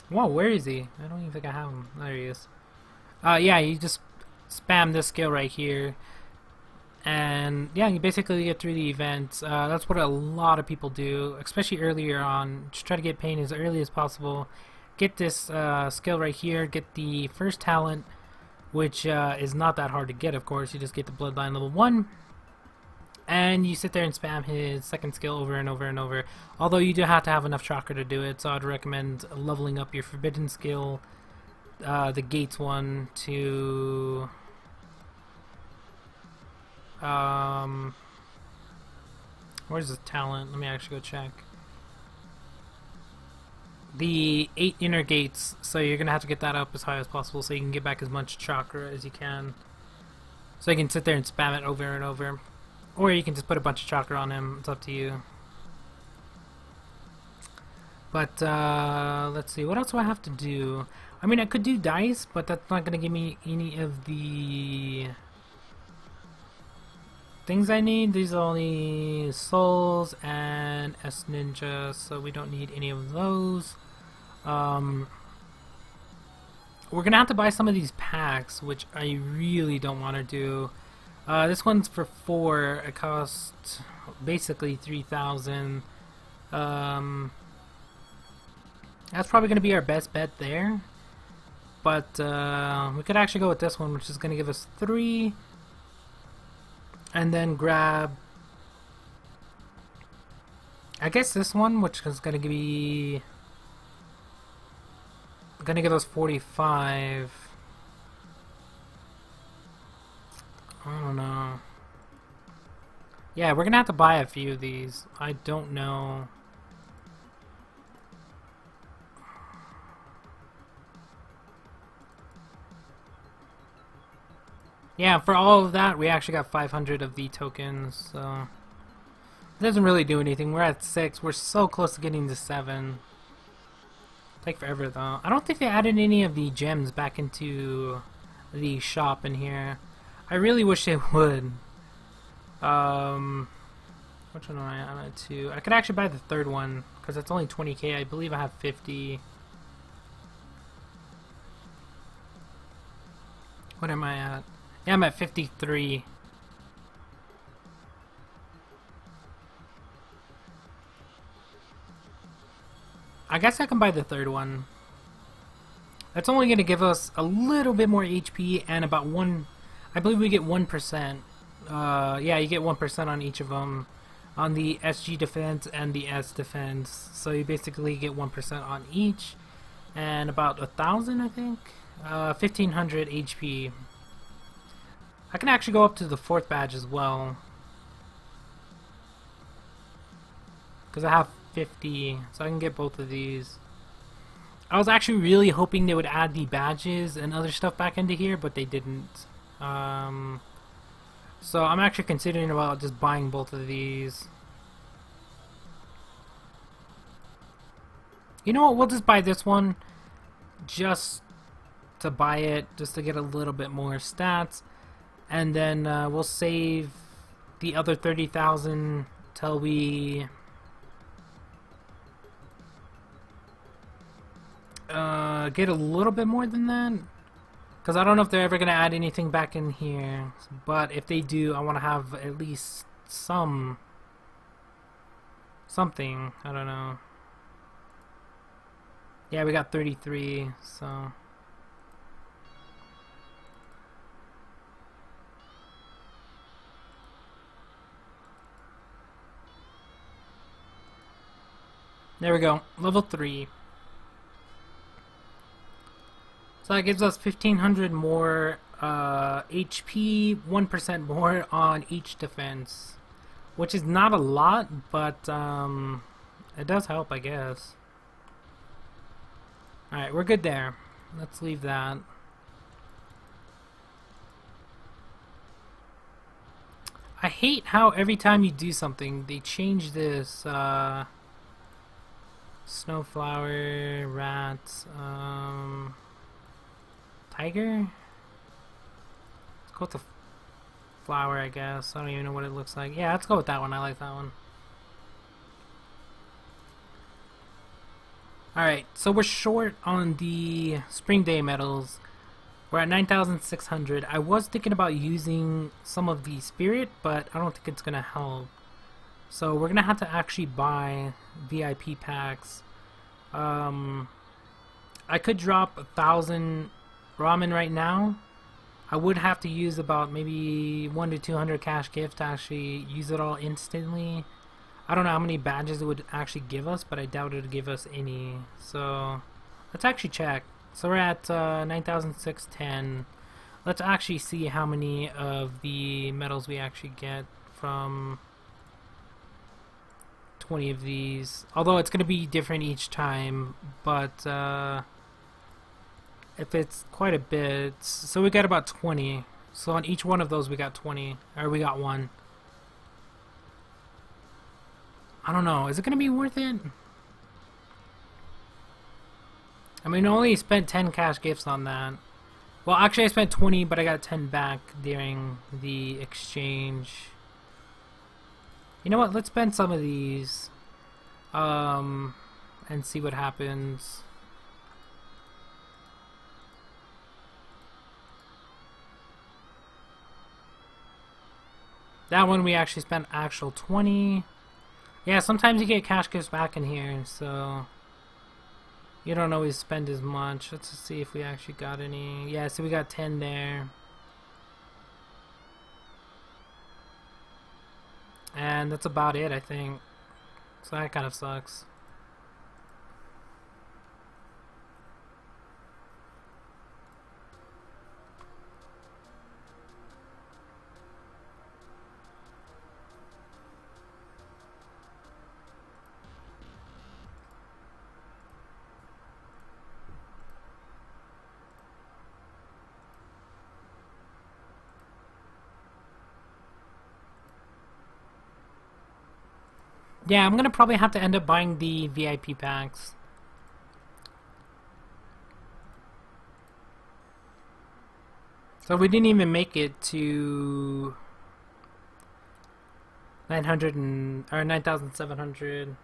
Whoa, where is he? I don't even think I have him. There he is. Yeah, you just spam this skill right here. And yeah, you basically get through the events. That's what a lot of people do, especially earlier on. Just try to get pain as early as possible. Get this skill right here. Get the first talent, which is not that hard to get, of course. You just get the Bloodline level 1. And you sit there and spam his second skill over and over and over. Although you do have to have enough chakra to do it, so I'd recommend leveling up your Forbidden skill, the Gates one, to... where's the talent? Let me actually go check. The 8 inner gates, so you're gonna have to get that up as high as possible so you can get back as much chakra as you can. So you can sit there and spam it over and over. Or you can just put a bunch of chakra on him, it's up to you. But let's see, what else do I have to do? I mean, I could do dice, but that's not gonna give me any of the things I need. These are only souls and S ninja, so we don't need any of those. We're gonna have to buy some of these packs, which I really don't want to do. This one's for 4. It costs basically 3,000. That's probably gonna be our best bet there. But we could actually go with this one, which is gonna give us 3. And then grab, I guess this one, which is gonna give us 45. I don't know. Yeah, we're gonna have to buy a few of these. I don't know. Yeah, for all of that, we actually got 500 of the tokens, so it doesn't really do anything. We're at 6. We're so close to getting to 7. Take forever, though. I don't think they added any of the gems back into the shop in here. I really wish they would. Which one am I at to? I could actually buy the third one, because it's only 20k. I believe I have 50. What am I at? Yeah, I'm at 53. I guess I can buy the third one. That's only going to give us a little bit more HP and about 1... I believe we get 1%. Yeah, you get 1% on each of them. On the SG defense and the S defense. So you basically get 1% on each. And about 1,000, I think? 1,500 HP. I can actually go up to the 4th badge as well. Because I have 50, so I can get both of these. I was actually really hoping they would add the badges and other stuff back into here, but they didn't. So I'm actually considering about just buying both of these. You know what, we'll just buy this one. Just to buy it, just to get a little bit more stats. And then we'll save the other 30,000 till we get a little bit more than that. Because I don't know if they're ever going to add anything back in here. But if they do, I want to have at least something. I don't know. Yeah, we got 33, so... There we go, level 3. So that gives us 1,500 more HP, 1% more on each defense. Which is not a lot, but it does help, I guess. Alright, we're good there. Let's leave that. I hate how every time you do something, they change this... Snowflower, rat, tiger? Let's go with the flower, I guess. I don't even know what it looks like. Yeah, let's go with that one. I like that one. Alright, so we're short on the Spring Day medals. We're at 9,600. I was thinking about using some of the Spirit, but I don't think it's going to help. So we're going to have to actually buy VIP packs. I could drop 1,000 ramen right now. I would have to use about maybe 100 to 200 cash gift to actually use it all instantly. I don't know how many badges it would actually give us, but I doubt it would give us any. So let's actually check. So we're at 9,610. Let's actually see how many of the medals we actually get from 20 of these. Although it's going to be different each time, but if it's quite a bit, so we got about 20. So on each one of those we got 20, or we got one. I don't know, is it gonna be worth it? I mean, I only spent 10 cash gifts on that. Well, actually I spent 20, but I got 10 back during the exchange. You know what, let's spend some of these and see what happens. That one we actually spent actual 20. Yeah, sometimes you get cash gifts back in here, so you don't always spend as much. Let's just see if we actually got any. Yeah, so we got 10 there. And that's about it, I think. So that kind of sucks. Yeah, I'm gonna probably have to end up buying the VIP packs. So we didn't even make it to 900 or 9,700.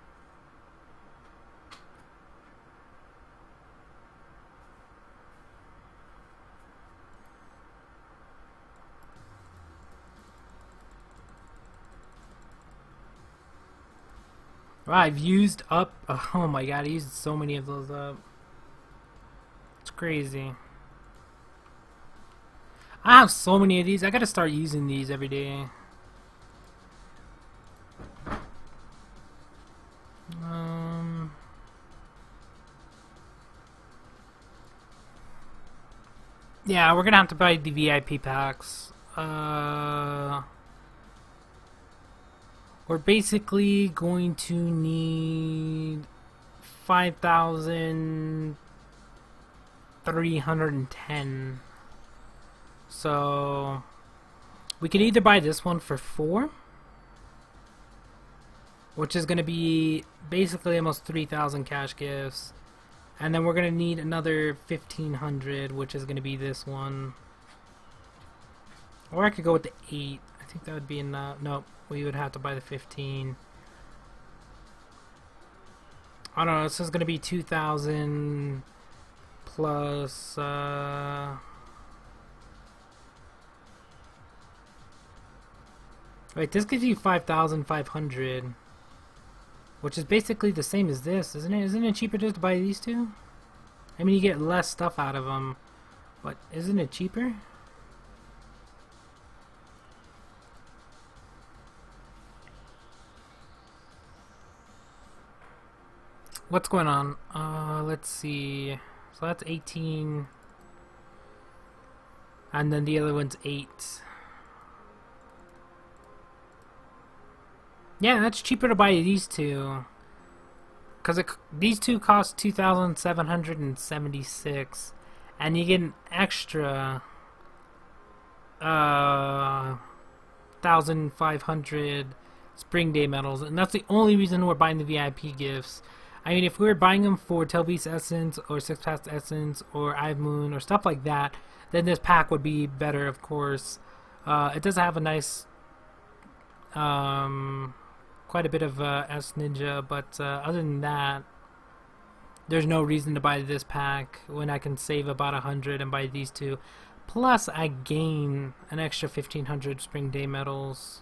Wow, I've used up. Oh my god, I used so many of those up. It's crazy. I have so many of these. I gotta start using these every day. Yeah, we're gonna have to buy the VIP packs. We're basically going to need 5,310. So we could either buy this one for 4, which is going to be basically almost 3,000 cash gifts, and then we're going to need another 1,500, which is going to be this one. Or I could go with the 8. I think that would be enough. Nope, we would have to buy the 15. I don't know, this is going to be 2,000 plus wait, this gives you 5,500, which is basically the same as this, isn't it? Isn't it cheaper just to buy these two? I mean, you get less stuff out of them, but isn't it cheaper? What's going on? Let's see. So that's 18, and then the other one's 8. Yeah, that's cheaper to buy these two, because these two cost 2,776, and you get an extra 1,500 Spring Day medals, and that's the only reason we're buying the VIP gifts. I mean, if we were buying them for Tailbeast Essence or Six Path Essence or Ive Moon or stuff like that, then this pack would be better, of course. It does have a nice, quite a bit of S Ninja, but other than that, there's no reason to buy this pack when I can save about 100 and buy these two. Plus, I gain an extra 1,500 Spring Day medals.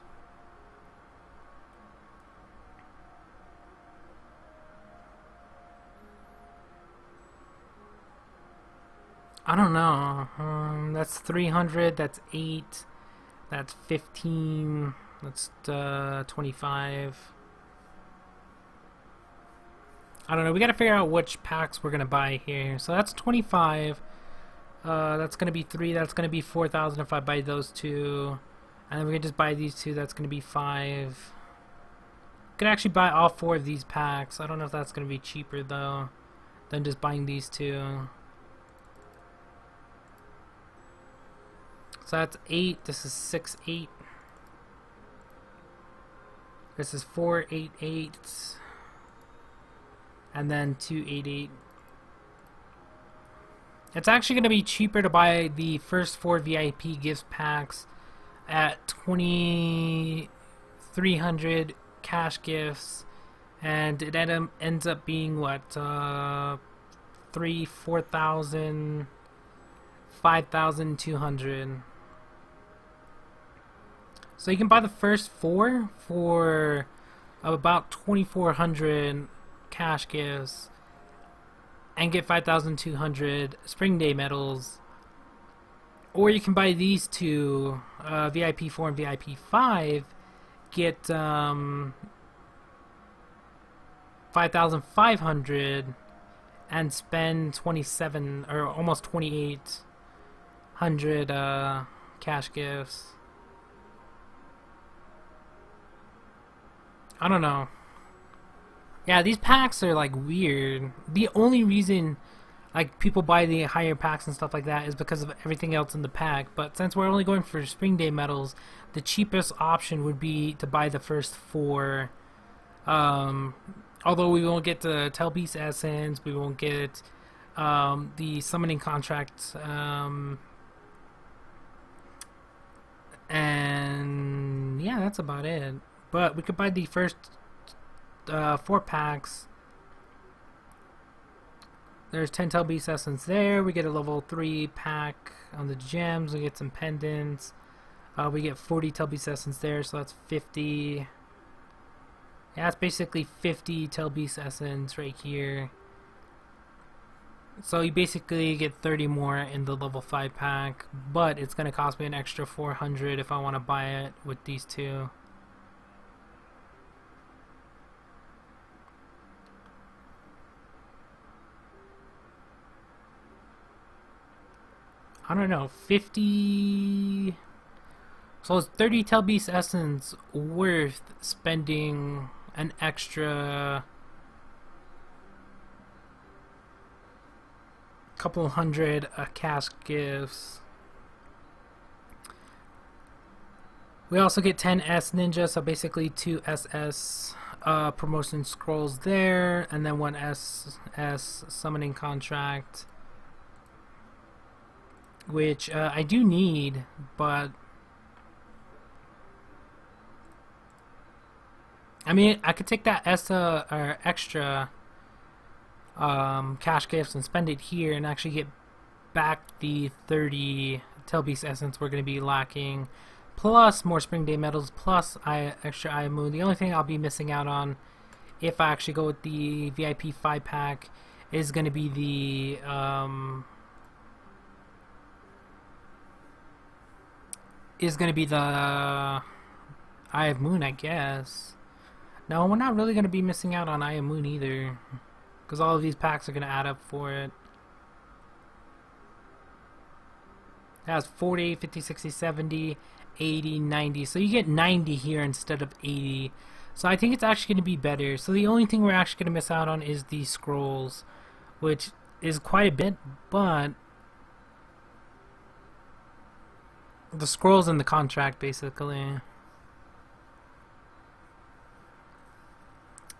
I don't know. That's 300. That's 8. That's 15. That's 25. I don't know. We got to figure out which packs we're gonna buy here. So that's 25. That's gonna be 3. That's gonna be 4,000 if I buy those two, and then we can just buy these two. That's gonna be 5. Could actually buy all 4 of these packs. I don't know if that's gonna be cheaper though than just buying these two. So that's 8. This is 6, 8. This is 4, 8, 8. And then 2, 8, 8. It's actually going to be cheaper to buy the first 4 VIP gifts packs at 2,300 cash gifts, and it ends up being what, 4,000, 5,200. So you can buy the first 4 for about 2,400 cash gifts and get 5,200 Spring Day medals, or you can buy these two, VIP 4 and VIP 5, get 5,500 and spend 27 or almost 2,800 cash gifts. I don't know. Yeah, these packs are like weird. The only reason like people buy the higher packs and stuff like that is because of everything else in the pack. But since we're only going for Spring Day medals, the cheapest option would be to buy the first 4. Although we won't get the Telbeast Essence, we won't get the summoning contract, and yeah, that's about it. But we could buy the first 4 packs. There's 10 Telbeast Essence there. We get a level 3 pack on the gems. We get some pendants. We get 40 Telbeast Essence there, so that's 50. Yeah, it's basically 50 Telbeast Essence right here. So you basically get 30 more in the level 5 pack, but it's going to cost me an extra 400 if I want to buy it with these two. I don't know, 50... So it's 30 Telbeast Essence worth spending an extra couple hundred cash gifts. We also get 10 S Ninja, so basically 2 SS promotion scrolls there, and then 1 SS summoning contract, which I do need, but I mean, I could take that ESA or extra cash gifts and spend it here and actually get back the 30 Telbeast Essence we're going to be lacking, plus more Spring Day medals, plus extra Eye of Moon. The only thing I'll be missing out on if I actually go with the VIP 5 pack is going to be the Eye of Moon, I guess. No, we're not really going to be missing out on Eye of Moon either, because all of these packs are going to add up for it. That's 40, 50, 60, 70, 80, 90. So you get 90 here instead of 80. So I think it's actually going to be better. So the only thing we're actually going to miss out on is the scrolls, which is quite a bit, but the scrolls in the contract, basically.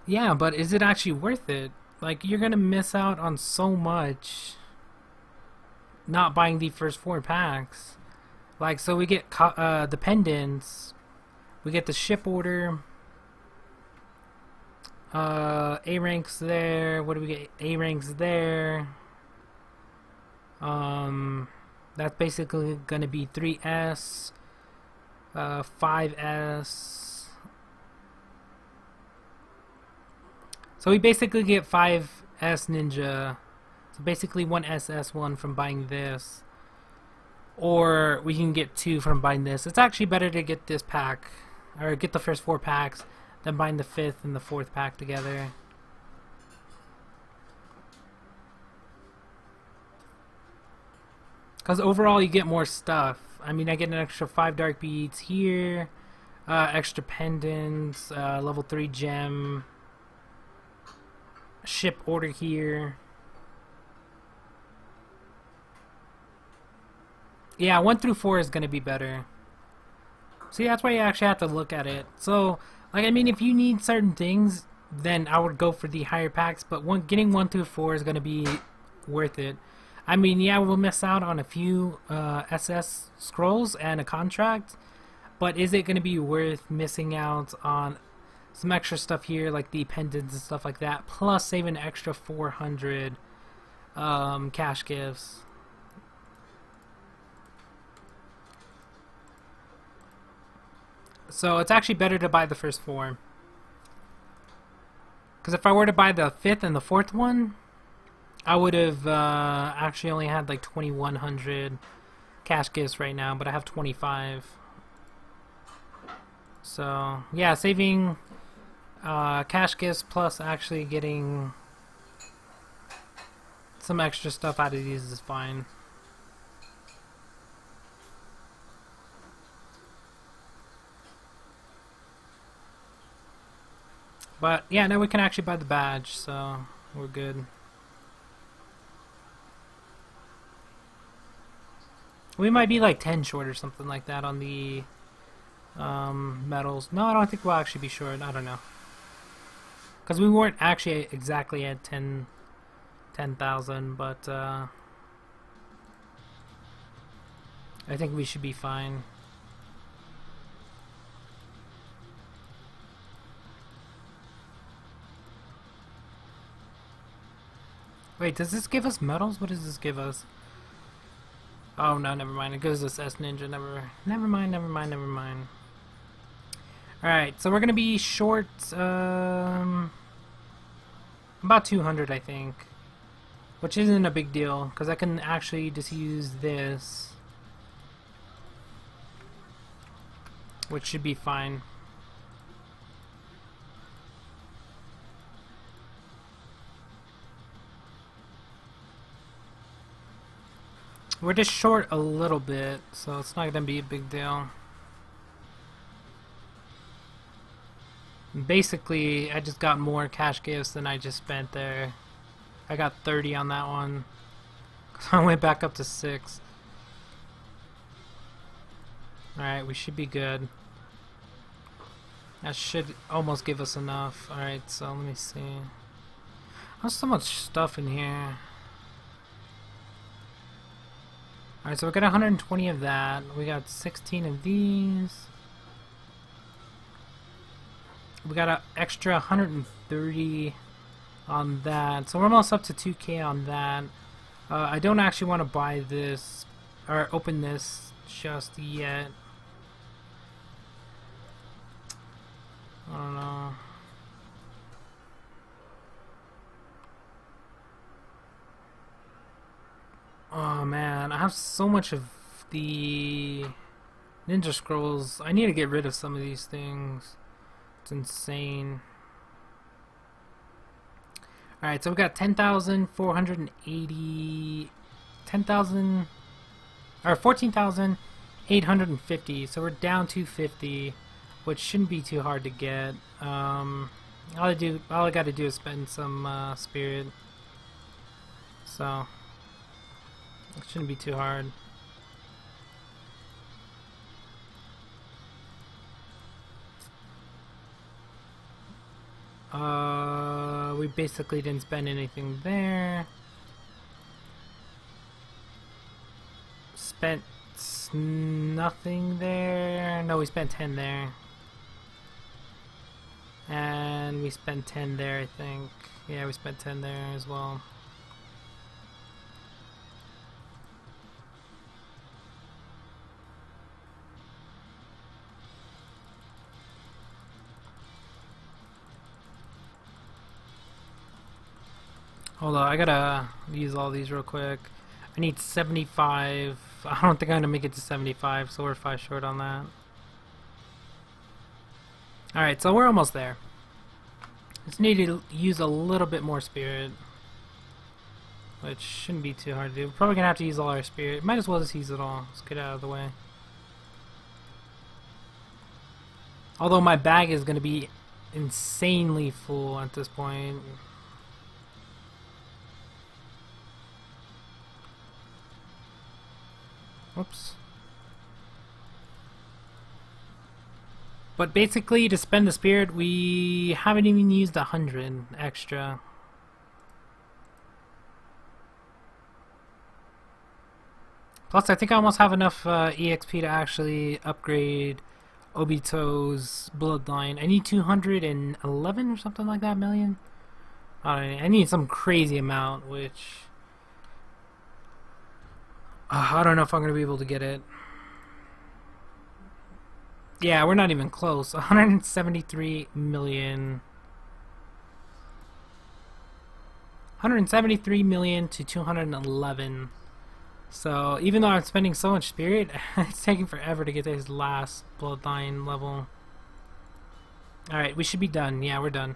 Yeah, but is it actually worth it? Like, you're gonna miss out on so much not buying the first 4 packs. Like, so we get the pendants, we get the ship order, A ranks there. What do we get? A ranks there. That's basically gonna be 3S, 5S. So we basically get 5S Ninja. So basically one SS1 from buying this. Or we can get 2 from buying this. It's actually better to get this pack, or get the first 4 packs, than buying the 5th and the 4th pack together. Because overall you get more stuff. I mean, I get an extra 5 dark beads here, extra pendants, level 3 gem, ship order here. Yeah, 1 through 4 is going to be better. See, that's why you actually have to look at it. So, like, I mean, if you need certain things, then I would go for the higher packs, but getting 1 through 4 is going to be worth it. I mean, yeah, we'll miss out on a few SS scrolls and a contract, but is it going to be worth missing out on some extra stuff here, like the pendants and stuff like that, plus saving an extra 400 cash gifts? So it's actually better to buy the first 4. Because if I were to buy the 5th and the 4th one, I would have actually only had like 2,100 cash gifts right now, but I have 25. So yeah, saving cash gifts plus actually getting some extra stuff out of these is fine. But yeah, now we can actually buy the badge, so we're good. We might be like 10 short or something like that on the medals. No, I don't think we'll actually be short. I don't know. Because we weren't actually exactly at 10,000, but I think we should be fine. Wait, does this give us medals? What does this give us? Oh no, never mind. It gives us S Ninja. Never mind. Alright, so we're gonna be short about 200, I think. Which isn't a big deal, because I can actually just use this. Which should be fine. We're just short a little bit, so it's not going to be a big deal. Basically, I just got more cash gifts than I just spent there. I got 30 on that one. So I went back up to 6. Alright, we should be good. That should almost give us enough. Alright, so let me see. There's so much stuff in here. Alright, so we got 120 of that. We got 16 of these. We got an extra 130 on that. So we're almost up to 2K on that. I don't actually want to buy this or open this just yet. I don't know. Oh man, I have so much of the Ninja Scrolls. I need to get rid of some of these things. It's insane. Alright, so we got 10,480, 10,000, or 14,850. So we're down 250, which shouldn't be too hard to get. All I got to do is spend some spirit. So it shouldn't be too hard. We basically didn't spend anything there. Spent nothing there. No, we spent 10 there. And we spent 10 there, I think. Yeah, we spent 10 there as well. Hold on, I gotta use all these real quick. I need 75. I don't think I'm gonna make it to 75, so we're 5 short on that. Alright, so we're almost there. Just need to use a little bit more spirit, which shouldn't be too hard to do. We're probably gonna have to use all our spirit. Might as well just use it all. Let's get out of the way. Although my bag is gonna be insanely full at this point. Oops. But basically, to spend the spirit, we haven't even used 100 extra. Plus, I think I almost have enough EXP to actually upgrade Obito's bloodline. I need 211 or something like that million. I need some crazy amount, which I don't know if I'm gonna be able to get it. Yeah, we're not even close. 173 million. 173 million to 211. So even though I'm spending so much spirit, it's taking forever to get to his last bloodline level. Alright, we should be done. Yeah, we're done.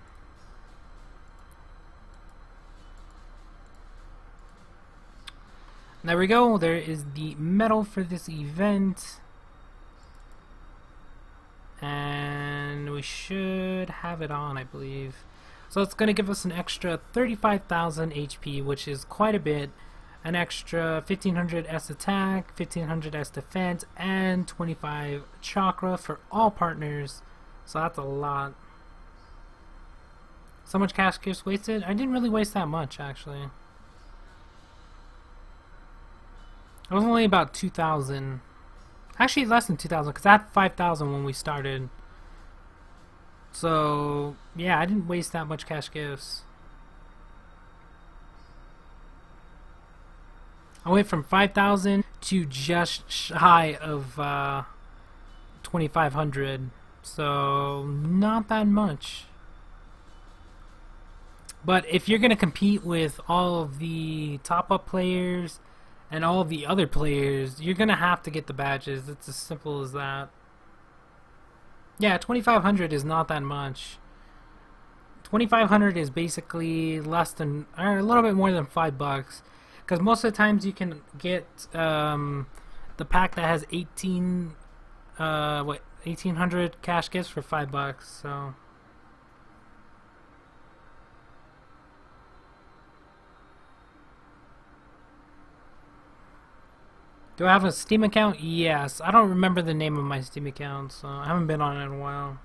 There we go. There is the medal for this event. And we should have it on, I believe. So it's going to give us an extra 35,000 HP, which is quite a bit. An extra 1500 S attack, 1500 S defense, and 25 chakra for all partners. So that's a lot. So much cash gifts wasted? I didn't really waste that much, actually. It was only about 2,000. Actually, less than 2,000, because I had 5,000 when we started. So, yeah, I didn't waste that much cash gifts. I went from 5,000 to just shy of 2,500. So, not that much. But if you're going to compete with all of the top-up players and all of the other players, you're going to have to get the badges. It's as simple as that. Yeah, 2,500 is not that much. 2,500 is basically less than, or a little bit more than $5. Because most of the times you can get the pack that has 1,800 cash gifts for $5. So. Do I have a Steam account? Yes. I don't remember the name of my Steam account, so I haven't been on it in a while.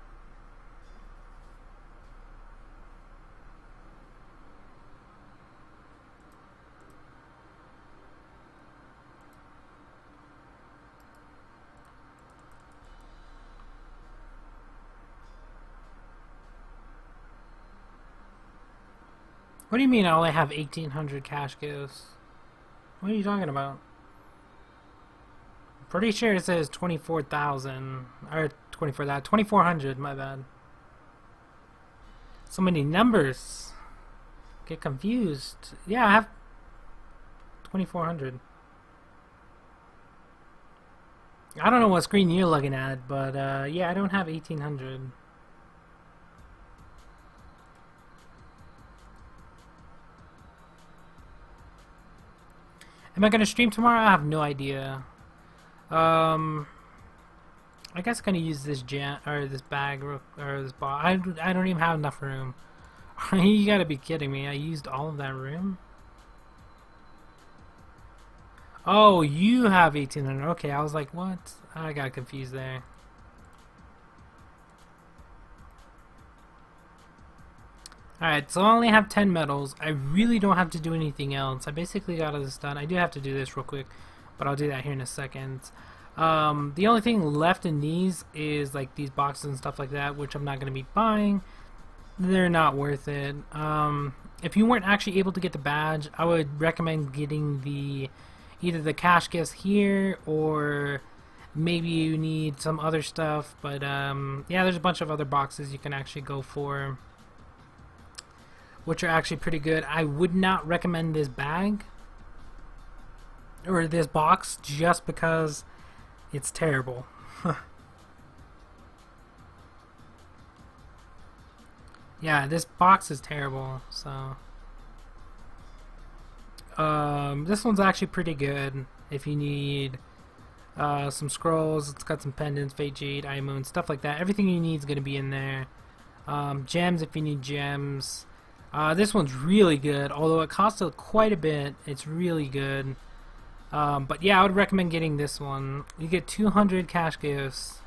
What do you mean I only have 1,800 cash gifts? What are you talking about? Pretty sure it says 24,000 or 2,400. My bad. So many numbers. Get confused. Yeah, I have 2,400. I don't know what screen you're looking at, but yeah, I don't have 1,800. Am I gonna stream tomorrow? I have no idea. I guess I'm gonna use this this bag or this ball. I don't even have enough room. You gotta be kidding me! I used all of that room. Oh, you have 1,800. Okay, I was like, what? I got confused there. Alright, so I only have 10 medals. I really don't have to do anything else. I basically got all this done. I do have to do this real quick, but I'll do that here in a second. The only thing left in these is like these boxes and stuff like that, which I'm not going to be buying. they're not worth it. If you weren't actually able to get the badge, I would recommend getting the either the cash gifts here, or maybe you need some other stuff. But yeah, there's a bunch of other boxes you can actually go for, which are actually pretty good. I would not recommend this bag or this box just because it's terrible. Yeah, this box is terrible. So this one's actually pretty good if you need some scrolls. It's got some pendants, fate jade, eye moon, stuff like that. Everything you need is going to be in there. Gems if you need gems. This one's really good, although it costs quite a bit. It's really good. But yeah, I would recommend getting this one. You get 200 cash gifts,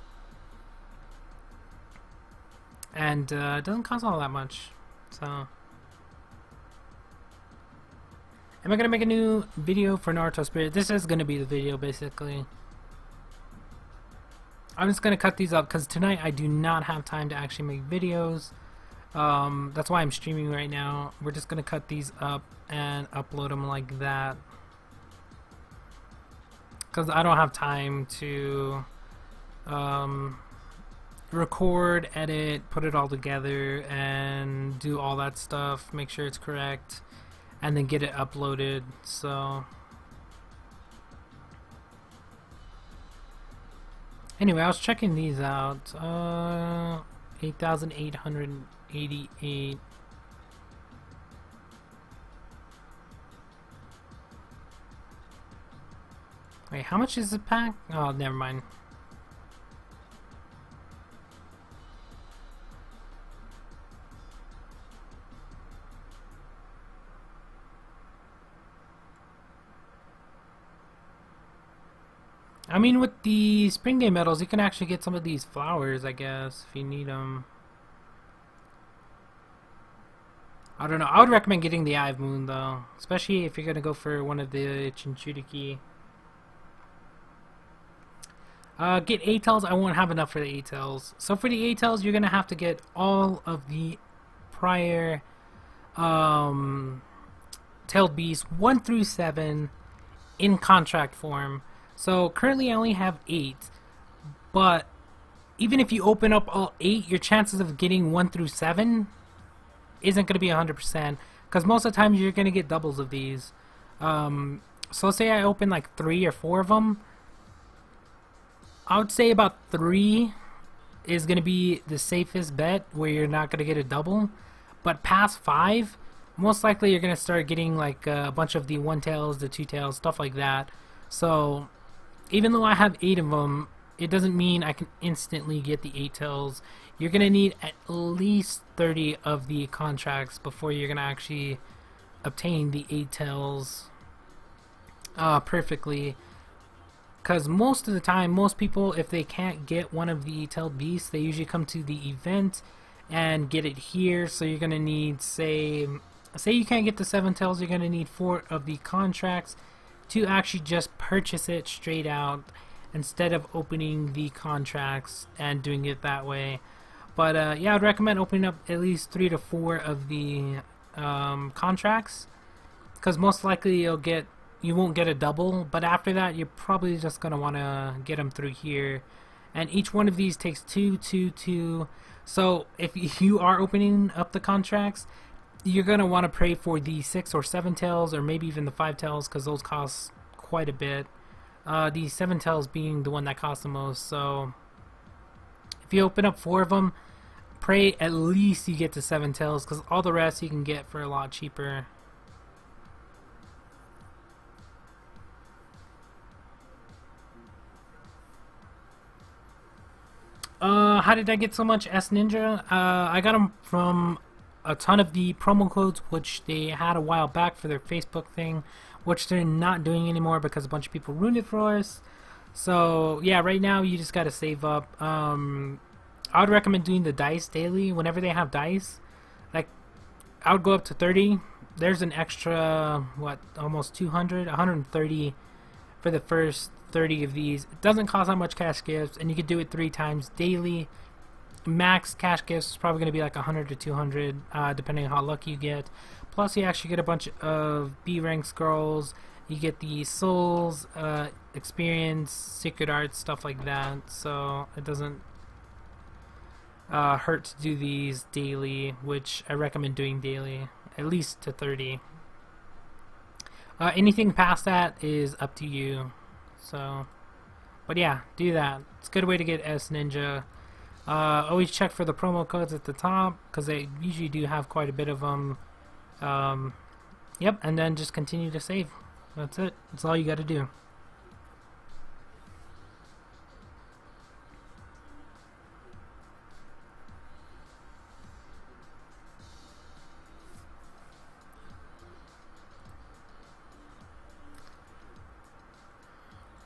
and it doesn't cost all that much. So, am I gonna make a new video for Naruto Spirit? This is gonna be the video, basically. I'm just gonna cut these up because tonight I do not have time to actually make videos. That's why I'm streaming right now. We're just gonna cut these up and upload them like that, because I don't have time to record, edit, put it all together, and do all that stuff, make sure it's correct, and then get it uploaded. So anyway, I was checking these out. 8,888. Wait, how much is the pack? Oh, never mind. I mean, with the Spring Day medals, you can actually get some of these flowers, I guess, if you need them. I don't know. I would recommend getting the Eye of Moon, though, especially if you're going to go for one of the Chinchuriki. Get 8 tails. I won't have enough for the 8 tails. So for the 8 tails, you're going to have to get all of the prior tailed beasts 1 through 7 in contract form. So currently I only have 8, but even if you open up all 8, your chances of getting 1 through 7 isn't going to be 100%, because most of the time you're going to get doubles of these. So say I open like 3 or 4 of them, I would say about 3 is going to be the safest bet where you're not going to get a double, but past 5, most likely you're going to start getting like a bunch of the 1 tails, the 2 tails, stuff like that. So even though I have 8 of them, it doesn't mean I can instantly get the 8 tails. You're going to need at least 30 of the contracts before you're going to actually obtain the 8 tails perfectly. Because most of the time, most people, if they can't get one of the tailed beasts, they usually come to the event and get it here. So you're going to need, say you can't get the 7 tails, you're going to need 4 of the contracts to actually just purchase it straight out instead of opening the contracts and doing it that way. But yeah, I'd recommend opening up at least 3 to 4 of the contracts, because most likely you won't get a double, but after that you're probably just going to want to get them through here, and each one of these takes 2, 2, 2. So if you are opening up the contracts, you're going to want to pray for the 6 or 7 tails, or maybe even the 5 tails, because those cost quite a bit. The 7 tails being the one that costs the most. So if you open up 4 of them, pray at least you get to 7 tails, because all the rest you can get for a lot cheaper. How did I get so much S Ninja? I got them from a ton of the promo codes which they had a while back for their Facebook thing, which they're not doing anymore because a bunch of people ruined it for us. So yeah, right now you just gotta save up. I would recommend doing the dice daily whenever they have dice. Like, I would go up to 30. There's an extra, what, almost 200, 130 for the first 30 of these. It doesn't cost that much cash gifts, and you can do it 3 times daily. max cash gifts is probably going to be like 100 to 200, depending on how lucky you get. Plus, you actually get a bunch of B rank scrolls. You get the souls, experience, secret arts, stuff like that. So it doesn't hurt to do these daily, which I recommend doing daily, at least to 30. Anything past that is up to you. So, but yeah, do that. It's a good way to get S Ninja. Always check for the promo codes at the top, because they usually do have quite a bit of them. Yep, and then just continue to save. That's it. That's all you got to do.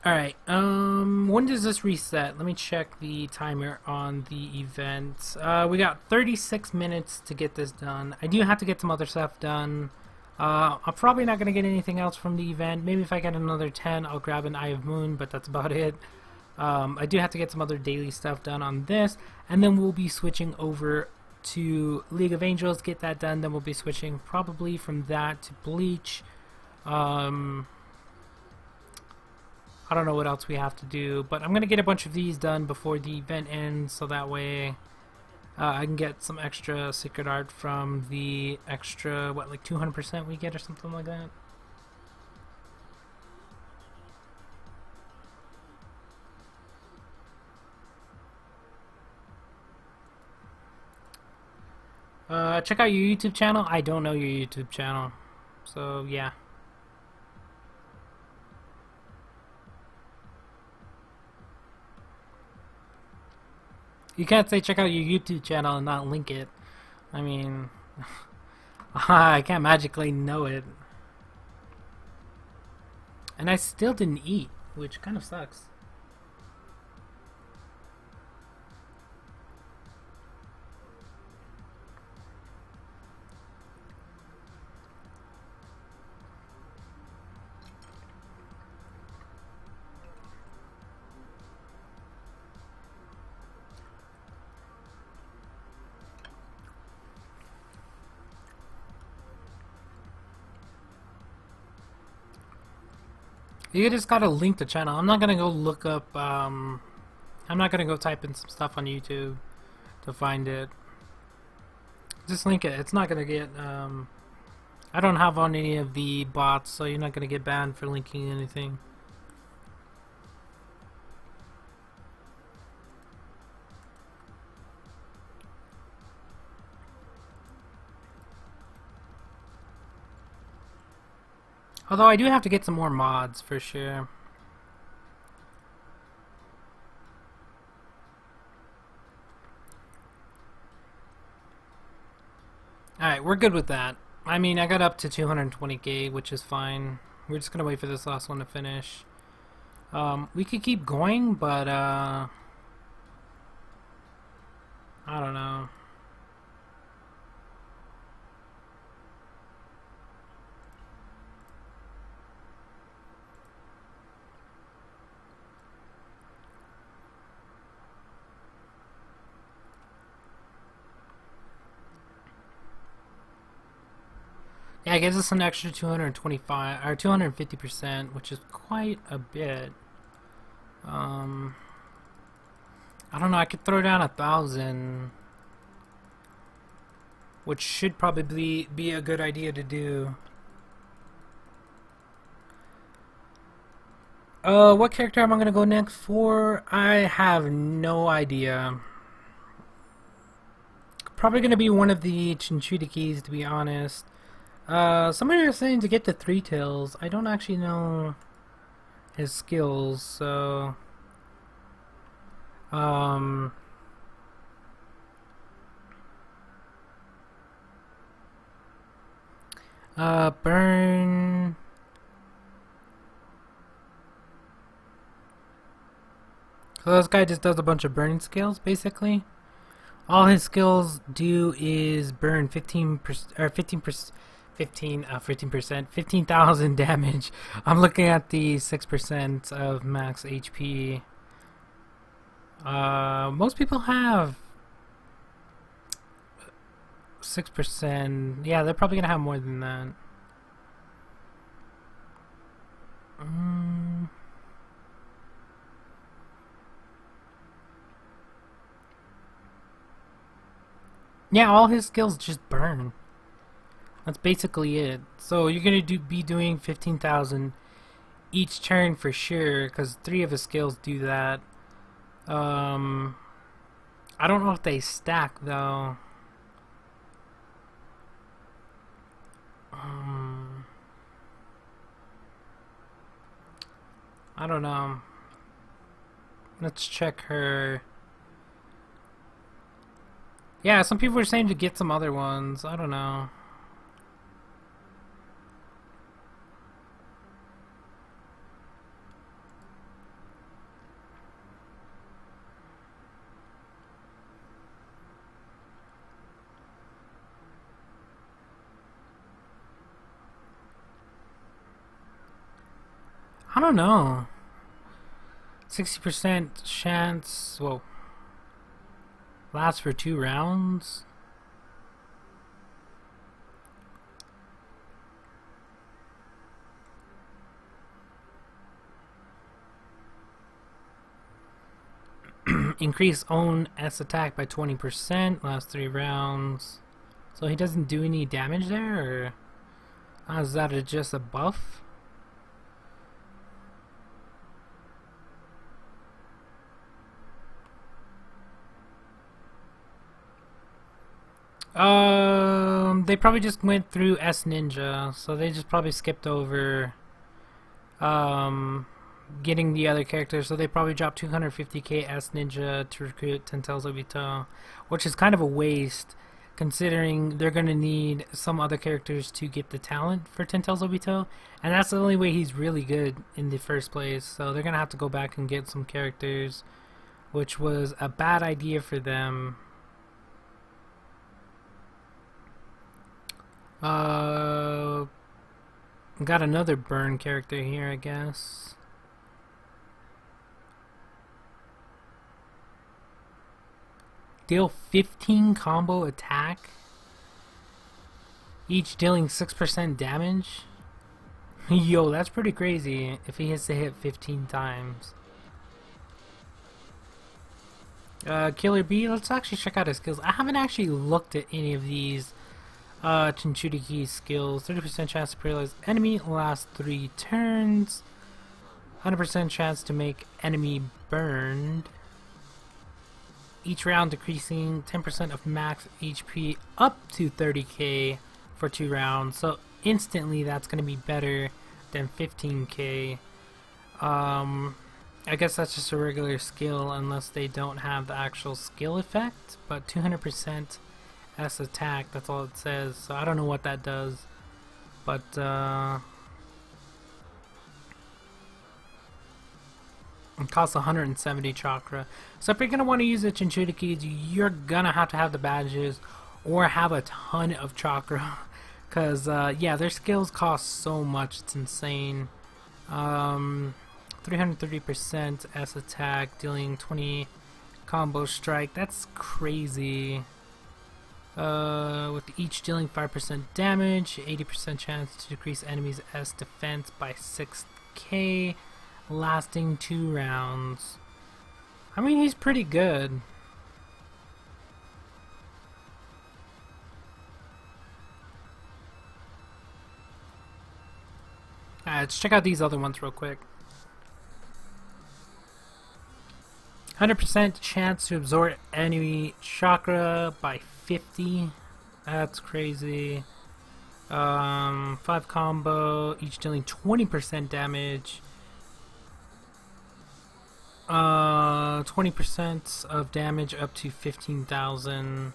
Alright, when does this reset? Let me check the timer on the event. We got 36 minutes to get this done. I do have to get some other stuff done. I'm probably not going to get anything else from the event. Maybe if I get another 10, I'll grab an Eye of Moon, but that's about it. I do have to get some other daily stuff done on this, and then we'll be switching over to League of Angels, get that done, then we'll be switching probably from that to Bleach. I don't know what else we have to do, but I'm going to get a bunch of these done before the event ends, so that way I can get some extra secret art from the extra, what, like 200% we get or something like that. Check out your YouTube channel. I don't know your YouTube channel, so yeah. You can't say check out your YouTube channel and not link it. I mean, I can't magically know it. And I still didn't eat, which kind of sucks. You just gotta link the channel. I'm not gonna go look up, I'm not gonna go type in some stuff on YouTube to find it. Just link it. It's not gonna get, I don't have on any of the bots, so you're not gonna get banned for linking anything. Although I do have to get some more mods for sure. Alright, we're good with that. I mean, I got up to 220k, which is fine. We're just gonna wait for this last one to finish. We could keep going, but I don't know. Yeah, it gives us an extra 225 or 250%, which is quite a bit. I don't know. I could throw down 1,000, which should probably be a good idea to do. What character am I gonna go next for? I have no idea. Probably gonna be one of the Chinchurikis, to be honest. Somebody was saying to get the Three Tails. I don't actually know his skills, so burn. So this guy just does a bunch of burning skills, basically. All his skills do is burn 15,000 damage. I'm looking at the 6% of max HP. Most people have 6%. Yeah, they're probably gonna have more than that. Yeah, all his skills just burn. That's basically it. So you're gonna be doing 15,000 each turn for sure, because 3 of his skills do that. I don't know if they stack though. I don't know. Let's check her. Yeah, some people are saying to get some other ones. I don't know. I don't know. 60% chance. Whoa. Lasts for 2 rounds. Increase own S attack by 20%. Last 3 rounds. So he doesn't do any damage there, or is that just a buff? They probably just went through S Ninja, so they just probably skipped over getting the other characters, so they probably dropped 250k S Ninja to recruit Tentel's Obito, which is kind of a waste considering they're going to need some other characters to get the talent for Tentel's Obito, and that's the only way he's really good in the first place, so they're going to have to go back and get some characters, which was a bad idea for them. Got another burn character here, I guess. Deal 15 combo attack, each dealing 6% damage. Yo, that's pretty crazy if he hits the hit 15 times. Killer B, let's actually check out his skills. I haven't actually looked at any of these Chinchuriki's skills. 30% chance to paralyze enemy last 3 turns. 100% chance to make enemy burned. Each round decreasing 10% of max HP up to 30k for 2 rounds. So instantly that's going to be better than 15k. I guess that's just a regular skill unless they don't have the actual skill effect. But 200% S attack, that's all it says, so I don't know what that does, but it costs 170 chakra. So if you're gonna want to use the Chinchurikis, you're gonna have to have the badges or have a ton of chakra, because yeah, their skills cost so much, it's insane. 330% S attack, dealing 20 combo strike, that's crazy. With each dealing 5% damage, 80% chance to decrease enemies' S defense by 6k, lasting 2 rounds. I mean, he's pretty good. Alright, let's check out these other ones real quick. 100% chance to absorb enemy chakra by 50. That's crazy. 5 combo, each dealing 20% damage. 20% of damage up to 15,000.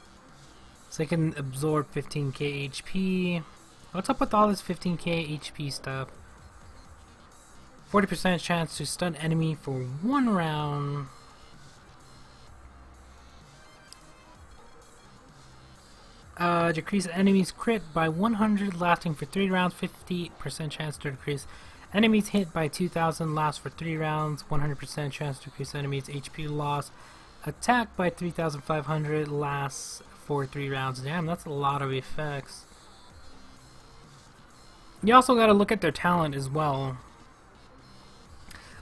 So they can absorb 15k HP. What's up with all this 15k HP stuff? 40% chance to stun enemy for 1 round. Decrease enemies crit by 100, lasting for 3 rounds. 50% chance to decrease enemies hit by 2,000, lasts for 3 rounds. 100% chance to decrease enemies HP loss. Attack by 3,500, lasts for 3 rounds. Damn, that's a lot of effects. You also got to look at their talent as well.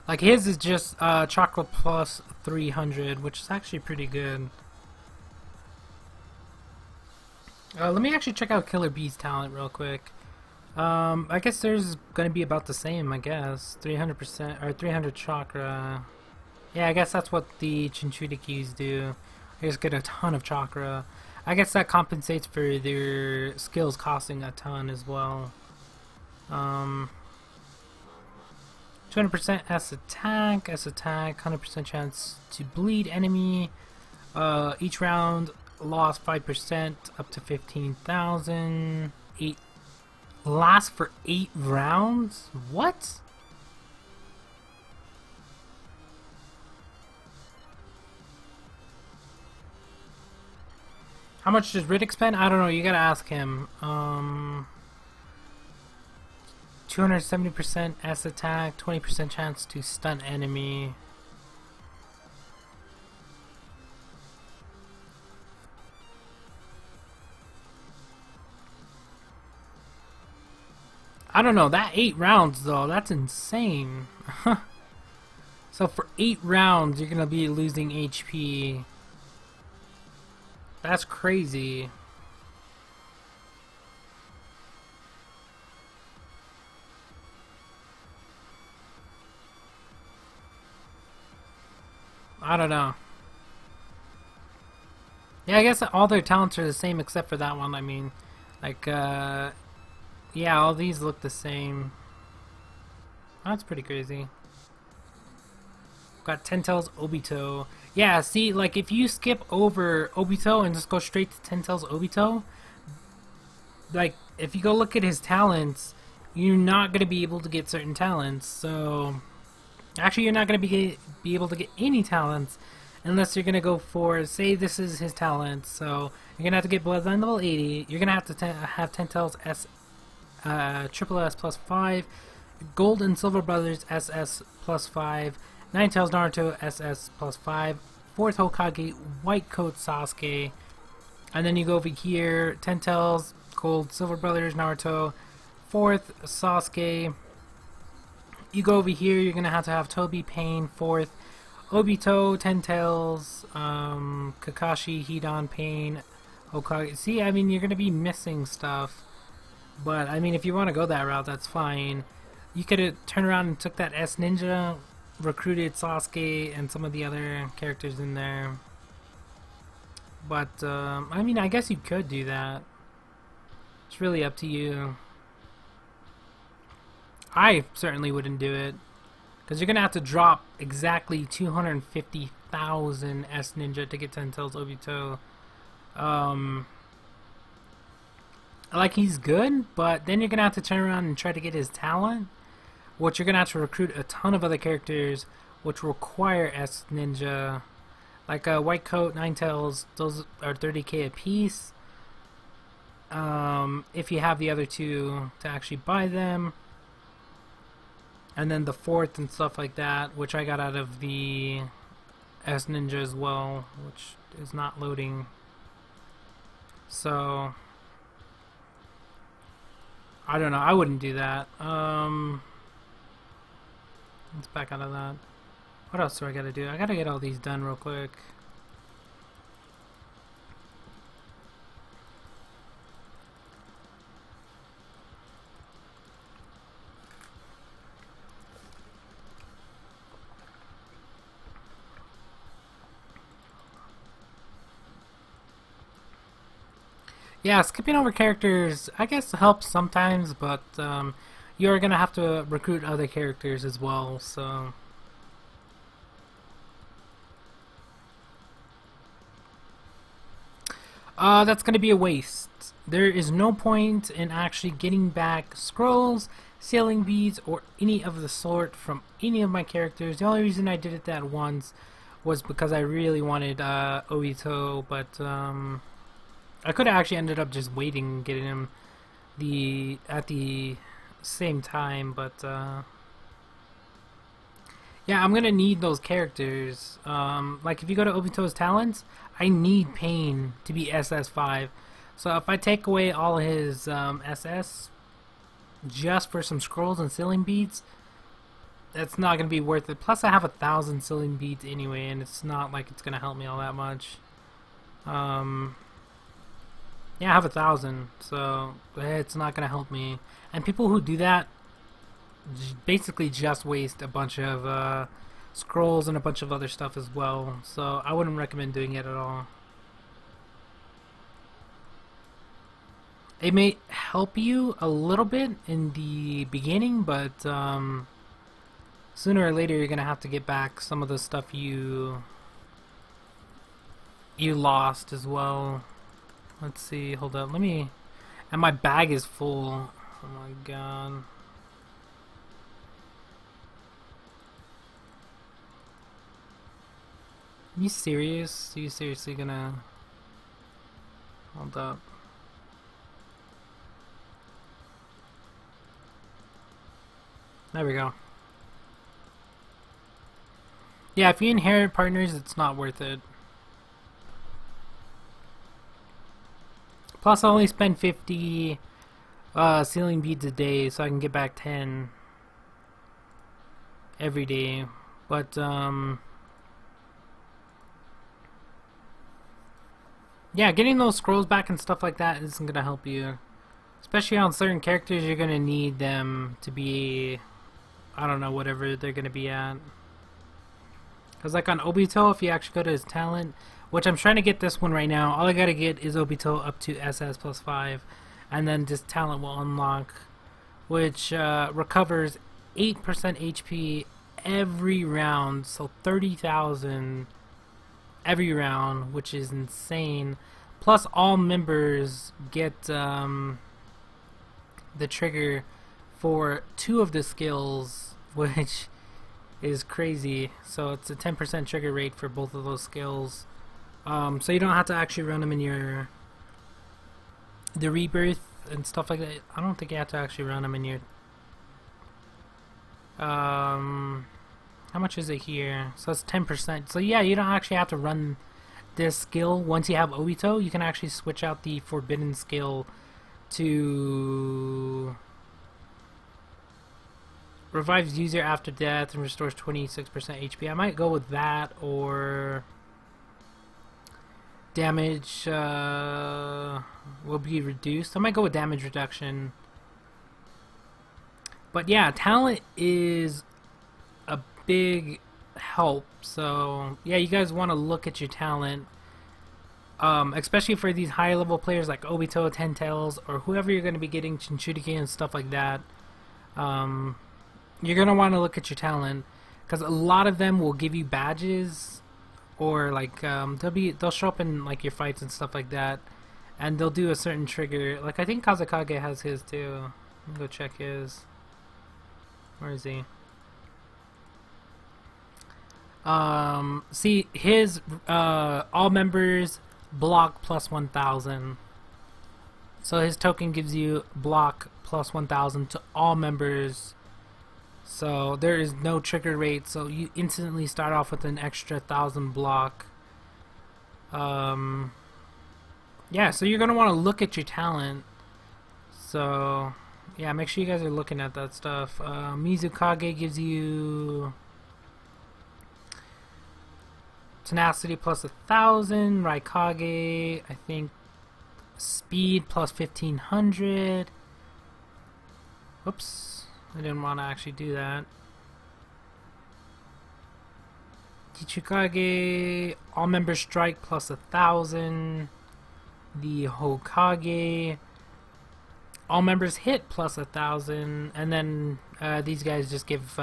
Like his is just chakra plus 300, which is actually pretty good. Let me actually check out Killer Bee's talent real quick. I guess there's gonna be about the same. I guess 300% or 300 chakra. Yeah, I guess that's what the Chinchurikis do. They just get a ton of chakra. I guess that compensates for their skills costing a ton as well. 200% S attack, 100% chance to bleed enemy. Each round lost 5% up to 15,000. 8 lasts for 8 rounds? What? How much does Riddick spend? I don't know, you gotta ask him. 270% S attack, 20% chance to stun enemy. I don't know, that 8 rounds though, that's insane. So for 8 rounds you're gonna be losing HP. That's crazy. I don't know. Yeah, I guess all their talents are the same except for that one. I mean, like, yeah, all these look the same. That's pretty crazy. Got Ten Tails Obito. Yeah, see, like, if you skip over Obito and just go straight to Ten Tails Obito, like, if you go look at his talents, you're not going to be able to get certain talents, so... Actually, you're not going to be able to get any talents unless you're going to go for, say this is his talent, so you're going to have to get Bloodline level 80, you're going to have to have Ten Tails Triple S plus 5, Gold and Silver Brothers SS plus 5, Nine Tails Naruto SS plus 5, 4th Hokage White Coat Sasuke, and then you go over here, Ten Tails, Gold, Silver Brothers, Naruto, 4th Sasuke. You go over here, you're gonna have to have Toby, Pain, 4th, Obito, Ten Tails, Kakashi, Hidan, Pain, Hokage. See, I mean, you're gonna be missing stuff. But, I mean, if you want to go that route, that's fine. You could have turned around and took that S Ninja, recruited Sasuke and some of the other characters in there. But, I mean, I guess you could do that. It's really up to you. I certainly wouldn't do it, because you're going to have to drop exactly 250,000 S Ninja to get Ten Tails Obito. Like, he's good, but then you're going to have to turn around and try to get his talent, which you're going to have to recruit a ton of other characters, which require S Ninja. Like White Coat, Nine Tails, those are 30k a piece. If you have the other two to actually buy them. And then the 4th and stuff like that, which I got out of the S Ninja as well, which is not loading. So, I don't know, I wouldn't do that. Let's back out of that. What else do I gotta do? I gotta get all these done real quick. Yeah, skipping over characters, I guess, helps sometimes, but you're gonna have to recruit other characters as well, so... that's gonna be a waste. There is no point in actually getting back scrolls, sailing beads, or any of the sort from any of my characters. The only reason I did it that once was because I really wanted Obito, but I could have actually ended up just waiting and getting him at the same time, but Yeah, I'm gonna need those characters. Like if you go to Obito's talents, I need Pain to be SS5. So if I take away all his SS just for some scrolls and ceiling beads, that's not gonna be worth it. Plus I have 1,000 ceiling beads anyway, and it's not like it's gonna help me all that much. Yeah, I have 1,000, so it's not gonna help me. And people who do that basically just waste a bunch of scrolls and a bunch of other stuff as well. So I wouldn't recommend doing it at all. It may help you a little bit in the beginning, but sooner or later you're gonna have to get back some of the stuff you lost as well. Let's see, hold up, let me, and my bag is full. Oh my god. Are you serious? Are you seriously gonna, hold up. There we go. Yeah, if you inherit partners, it's not worth it. Plus, I only spend 50 ceiling beads a day, so I can get back 10 every day. But, yeah, getting those scrolls back and stuff like that isn't going to help you. Especially on certain characters, you're going to need them to be, I don't know, whatever they're going to be at. Because like on Obito, if you actually go to his talent, which I'm trying to get this one right now, all I gotta get is Obito up to SS plus 5, and then this talent will unlock, which recovers 8% HP every round, so 30,000 every round, which is insane. Plus all members get the trigger for 2 of the skills, which is crazy. So it's a 10% trigger rate for both of those skills. So you don't have to actually run them in the rebirth and stuff like that. I don't think you have to actually run them in your how much is it here? So it's 10%. So yeah, you don't actually have to run this skill. Once you have Obito, you can actually switch out the forbidden skill to revives user after death and restores 26% HP. I might go with that, or damage will be reduced. I might go with damage reduction. But yeah, talent is a big help. So yeah, you guys want to look at your talent, especially for these high level players like Obito, Ten Tails, or whoever you're going to be getting Shinchuriki and stuff like that. You're going to want to look at your talent, because a lot of them will give you badges, or like they'll show up in like your fights and stuff like that, and they'll do a certain trigger. Like I think Kazekage has his too. Let me go check his. Where is he? See his all members block plus 1,000. So his token gives you block plus 1,000 to all members. So there is no trigger rate, so you instantly start off with an extra 1,000 block. Yeah, so you're gonna want to look at your talent. So yeah, make sure you guys are looking at that stuff. Mizukage gives you tenacity plus 1,000. Raikage, I think, speed plus 1,500. Oops. I didn't want to actually do that. Kichukage, all members strike plus 1,000. The Hokage, all members hit plus 1,000. And then these guys just give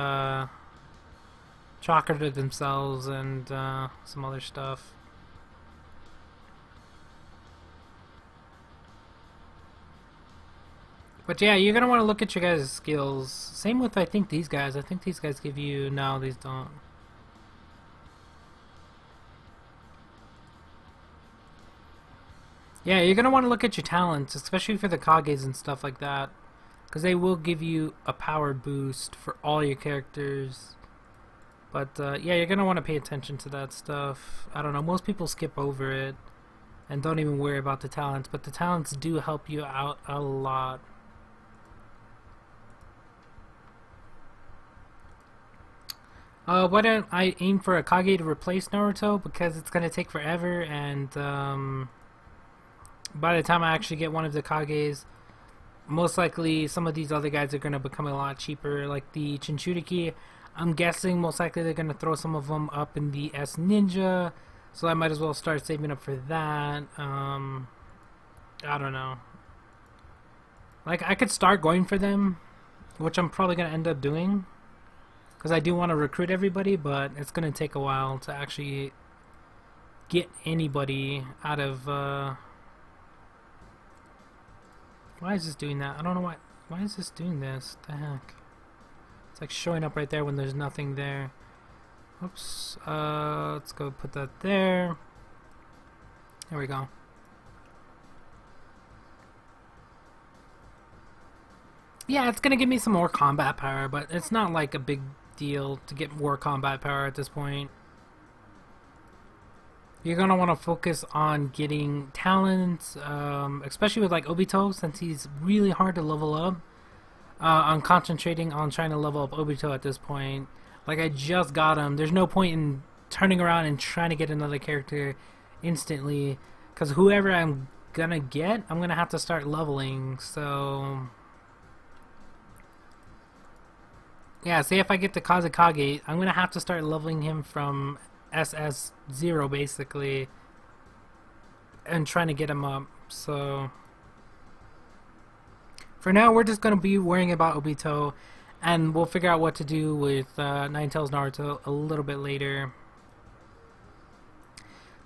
chakra to themselves and some other stuff. But yeah, you're gonna want to look at your guys' skills. Same with, I think, these guys. I think these guys give you... No, these don't. Yeah, you're gonna want to look at your talents, especially for the Kages and stuff like that, because they will give you a power boost for all your characters. But yeah, you're gonna want to pay attention to that stuff. I don't know, most people skip over it and don't even worry about the talents, but the talents do help you out a lot. Why don't I aim for a Kage to replace Naruto, because it's gonna take forever, and by the time I actually get one of the Kages, most likely some of these other guys are gonna become a lot cheaper, like the Chinchuriki. I'm guessing most likely they're gonna throw some of them up in the S Ninja, so I might as well start saving up for that. I don't know. Like, I could start going for them, which I'm probably gonna end up doing, because I do want to recruit everybody, but it's gonna take a while to actually get anybody out of. Why is this doing that? I don't know why. Why is this doing this? The heck? It's like showing up right there when there's nothing there. Oops. Let's go put that there. There we go. Yeah, it's gonna give me some more combat power, but it's not like a big deal to get more combat power at this point. You're gonna want to focus on getting talents, especially with like Obito, since he's really hard to level up. I'm concentrating on trying to level up Obito at this point. Like, I just got him. There's no point in turning around and trying to get another character instantly, because whoever I'm gonna get, I'm gonna have to start leveling. So yeah, say if I get the Kazekage, I'm gonna have to start leveling him from SS0 basically, and trying to get him up. So for now, we're just gonna be worrying about Obito, and we'll figure out what to do with Nine Tails Naruto a little bit later.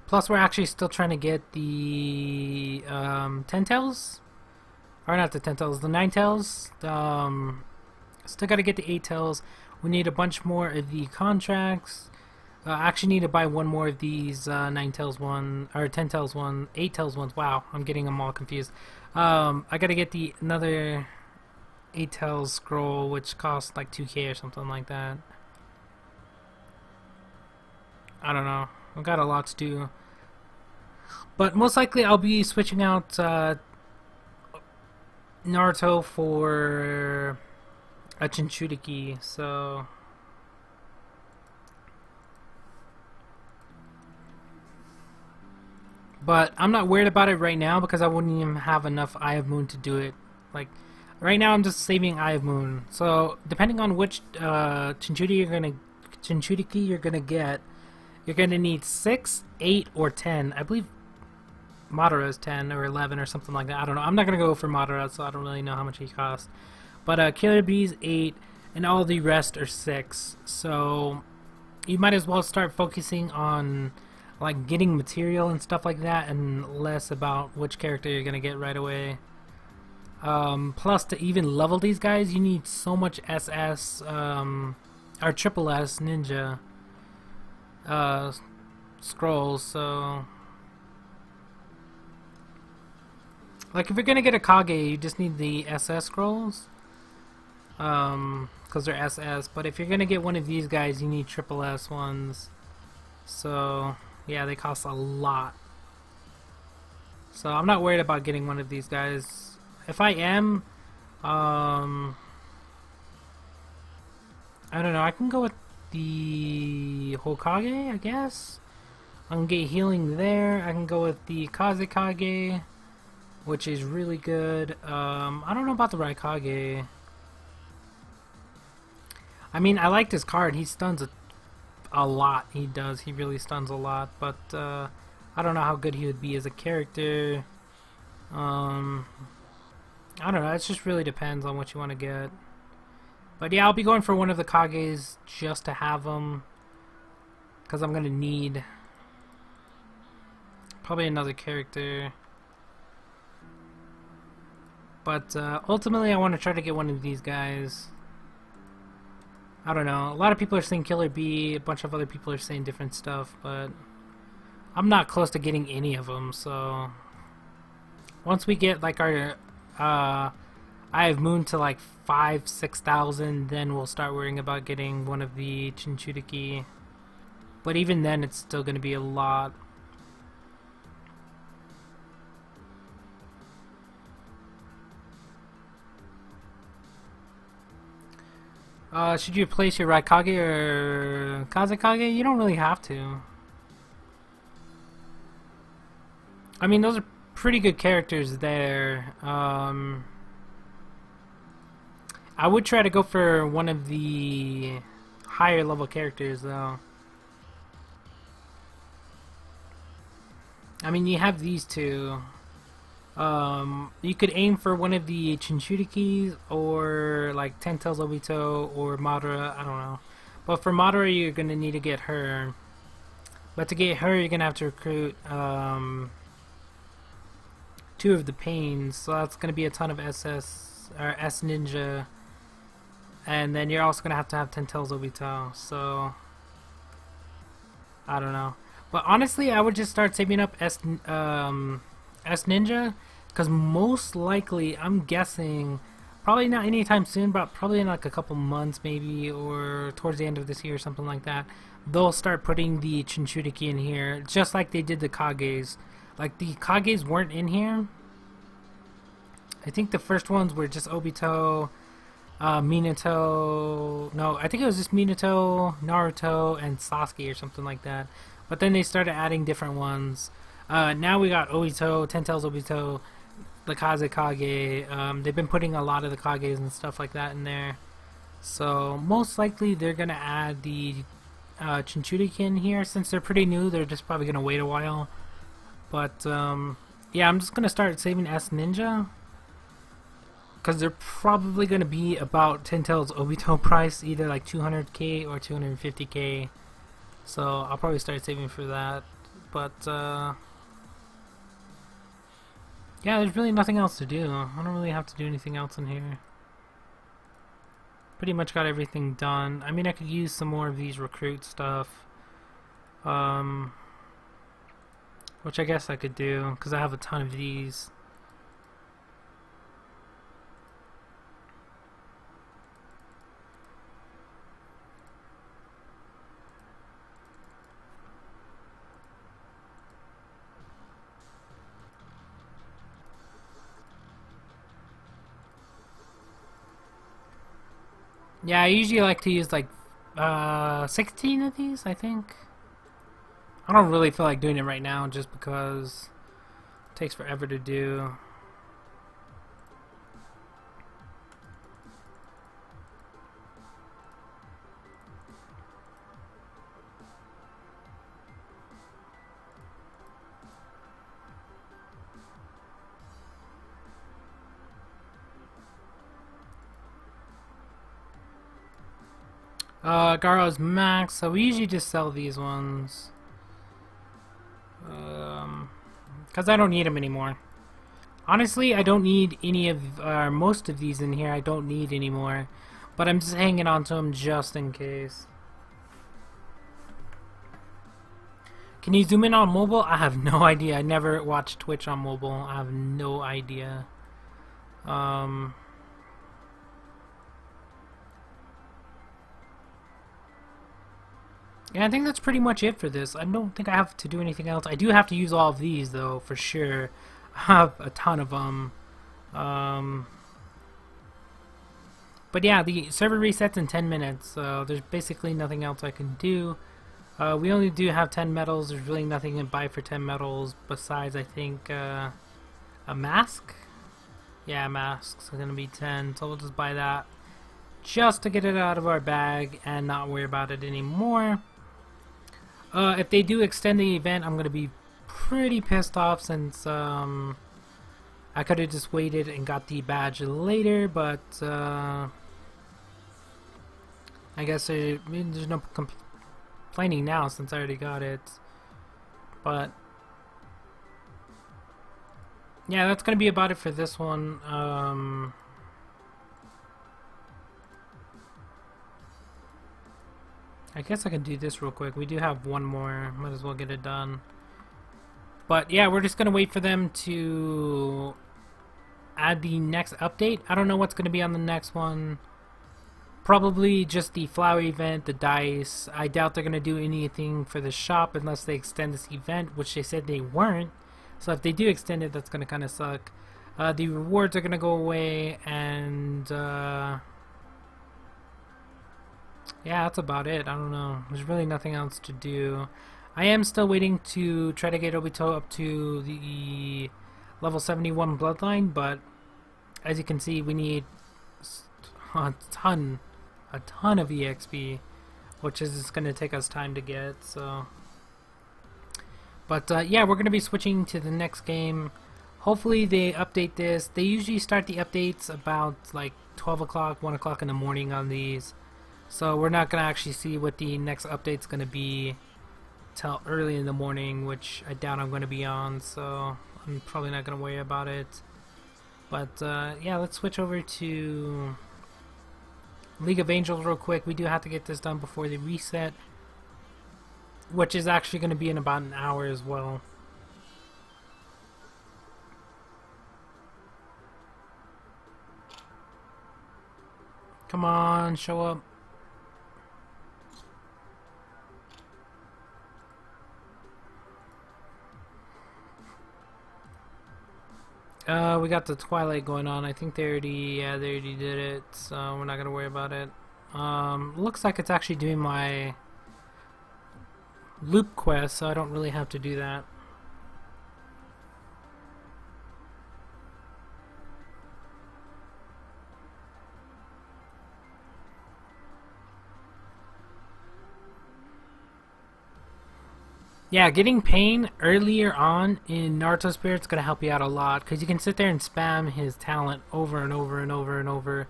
Plus, we're actually still trying to get the 10 Tails, or not the 10 Tails, the 9 Tails. Still got to get the 8 Tails. We need a bunch more of the contracts. I actually need to buy one more of these 9 Tails one, or 10 Tails one, 8 Tails ones. Wow, I'm getting them all confused. I got to get another 8 Tails scroll, which costs like 2K or something like that. I don't know. I've got a lot to do. But most likely I'll be switching out Naruto for a Chinchuriki, so but I'm not worried about it right now, because I wouldn't even have enough Eye of Moon to do it. Like, right now I'm just saving Eye of Moon. So depending on which Chinchuriki you're gonna get, you're gonna need 6, 8, or 10. I believe Madara is 10 or 11 or something like that. I don't know. I'm not gonna go for Madara, so I don't really know how much he costs. But Killer Bee's 8, and all the rest are 6. So you might as well start focusing on like getting material and stuff like that, and less about which character you're gonna get right away. Plus, to even level these guys, you need so much SS or triple S ninja scrolls. So like, if you're gonna get a Kage, you just need the SS scrolls, because they're SS. But if you're gonna get one of these guys, you need triple S ones. So yeah, they cost a lot. So I'm not worried about getting one of these guys. If I am, I don't know, I can go with the Hokage, I guess. I can get healing there. I can go with the Kazekage, which is really good. I don't know about the Raikage. I mean, I liked his card. He stuns a lot. He does. He really stuns a lot. But I don't know how good he would be as a character. I don't know. It just really depends on what you want to get. But yeah, I'll be going for one of the Kages just to have them, because I'm going to need probably another character. But ultimately, I want to try to get one of these guys. I don't know. A lot of people are saying Killer Bee. A bunch of other people are saying different stuff. But I'm not close to getting any of them. So once we get like our I have Moon to like 5,000-6,000, then we'll start worrying about getting one of the Chinchuriki. But even then, it's still going to be a lot. Should you replace your Raikage or Kazekage? You don't really have to. I mean, those are pretty good characters there. I would try to go for one of the higher level characters though. I mean, you have these two. You could aim for one of the Chinchurikis or like Ten Tails Obito or Madara, I don't know. But for Madara, you're going to need to get her. But to get her, you're going to have to recruit 2 of the Pains. So that's going to be a ton of SS or S Ninja. And then you're also going to have Ten Tails Obito. So I don't know. But honestly, I would just start saving up S Ninja, because most likely, I'm guessing, probably not anytime soon, but probably in like a couple months maybe, or towards the end of this year or something like that, they'll start putting the Chinchuriki in here, just like they did the Kages. Like, the Kages weren't in here. I think the first ones were just Obito, Minato, no, I think it was just Minato, Naruto, and Sasuke or something like that. But then they started adding different ones. Now we got Obito, Ten Tails Obito, the Kazekage. They've been putting a lot of the Kages and stuff like that in there. So most likely they're going to add the Chinchuriki in here. Since they're pretty new, they're just probably going to wait a while. But yeah, I'm just going to start saving S Ninja, because they're probably going to be about Ten Tails Obito price, either like 200k or 250k. So I'll probably start saving for that. But yeah, there's really nothing else to do. I don't really have to do anything else in here. Pretty much got everything done. I mean, I could use some more of these recruit stuff, which I guess I could do, because I have a ton of these. Yeah, I usually like to use like 16 of these, I think. I don't really feel like doing it right now just because it takes forever to do. Garo's max, so we usually just sell these ones. Because I don't need them anymore. Honestly, I don't need any of, most of these in here, I don't need anymore. But I'm just hanging on to them just in case. Can you zoom in on mobile? I have no idea. I never watched Twitch on mobile. I have no idea. Yeah, I think that's pretty much it for this. I don't think I have to do anything else. I do have to use all of these, though, for sure. I have a ton of them. But yeah, the server resets in 10 minutes, so there's basically nothing else I can do. We only do have 10 medals. There's really nothing to buy for 10 medals besides, I think, a mask? Yeah, masks are going to be 10, so we'll just buy that just to get it out of our bag and not worry about it anymore. If they do extend the event, I'm going to be pretty pissed off, since I could have just waited and got the badge later, but I guess there's no complaining now since I already got it. But yeah, that's going to be about it for this one. I guess I can do this real quick. We do have one more. Might as well get it done. But yeah, we're just going to wait for them to add the next update. I don't know what's going to be on the next one. Probably just the flower event, the dice. I doubt they're going to do anything for the shop unless they extend this event, which they said they weren't. So if they do extend it, that's going to kind of suck. The rewards are going to go away, and yeah, that's about it. I don't know. There's really nothing else to do. I am still waiting to try to get Obito up to the level 71 bloodline, but as you can see, we need a ton of EXP, which is going to take us time to get. So, but yeah, we're going to be switching to the next game. Hopefully they update this. They usually start the updates about like 12 o'clock, 1 o'clock in the morning on these. So we're not going to actually see what the next update's going to be till early in the morning, which I doubt I'm going to be on, so I'm probably not going to worry about it. But yeah, let's switch over to League of Angels real quick. We do have to get this done before the reset, which is actually going to be in about an hour as well. Come on, show up. We got the Twilight going on. I think they already did it, so we're not gonna worry about it. Looks like it's actually doing my loop quest, so I don't really have to do that. Yeah, getting Pain earlier on in Naruto Spirit is going to help you out a lot, because you can sit there and spam his talent over and over and over and over.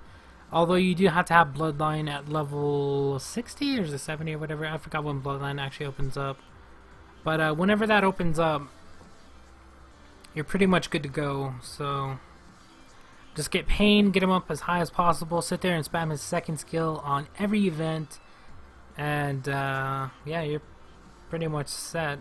Although you do have to have Bloodline at level 60 or is it 70 or whatever. I forgot when Bloodline actually opens up. But whenever that opens up, you're pretty much good to go. So just get Pain, get him up as high as possible, sit there and spam his second skill on every event, and yeah, you're pretty much set.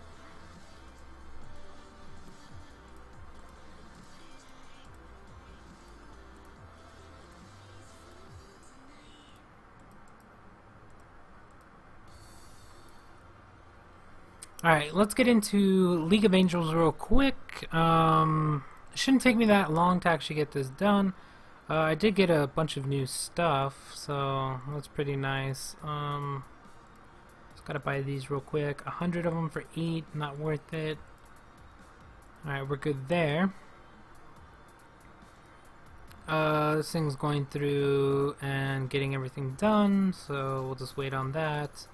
Alright, let's get into League of Angels real quick. It shouldn't take me that long to actually get this done. I did get a bunch of new stuff, so that's pretty nice. Gotta buy these real quick. 100 of them for 8, not worth it. Alright, we're good there. This thing's going through and getting everything done, so we'll just wait on that.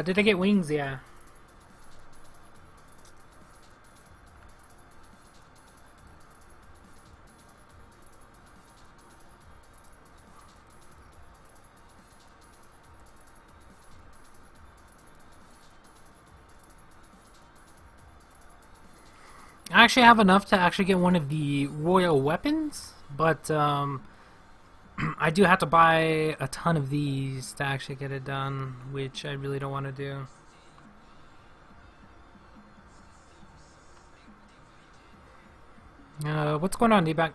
Did I get wings? Yeah. I actually have enough to actually get one of the royal weapons, but I do have to buy a ton of these to actually get it done, which I really don't want to do. What's going on, D-Back?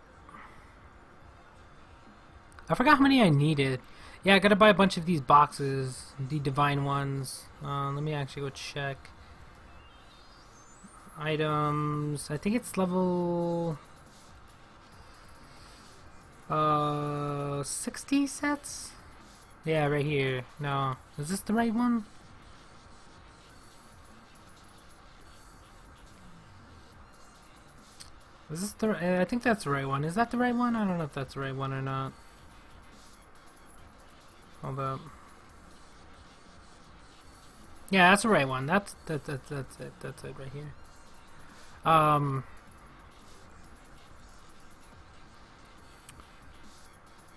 I forgot how many I needed. Yeah, I gotta buy a bunch of these boxes, the divine ones. Let me actually go check. Items, I think it's level 60 sets? Yeah, right here. No, is this the right one? Is this the I think that's the right one. Is that the right one? I don't know if that's the right one or not. Hold up. Yeah, that's the right one. That's it. That's it right here.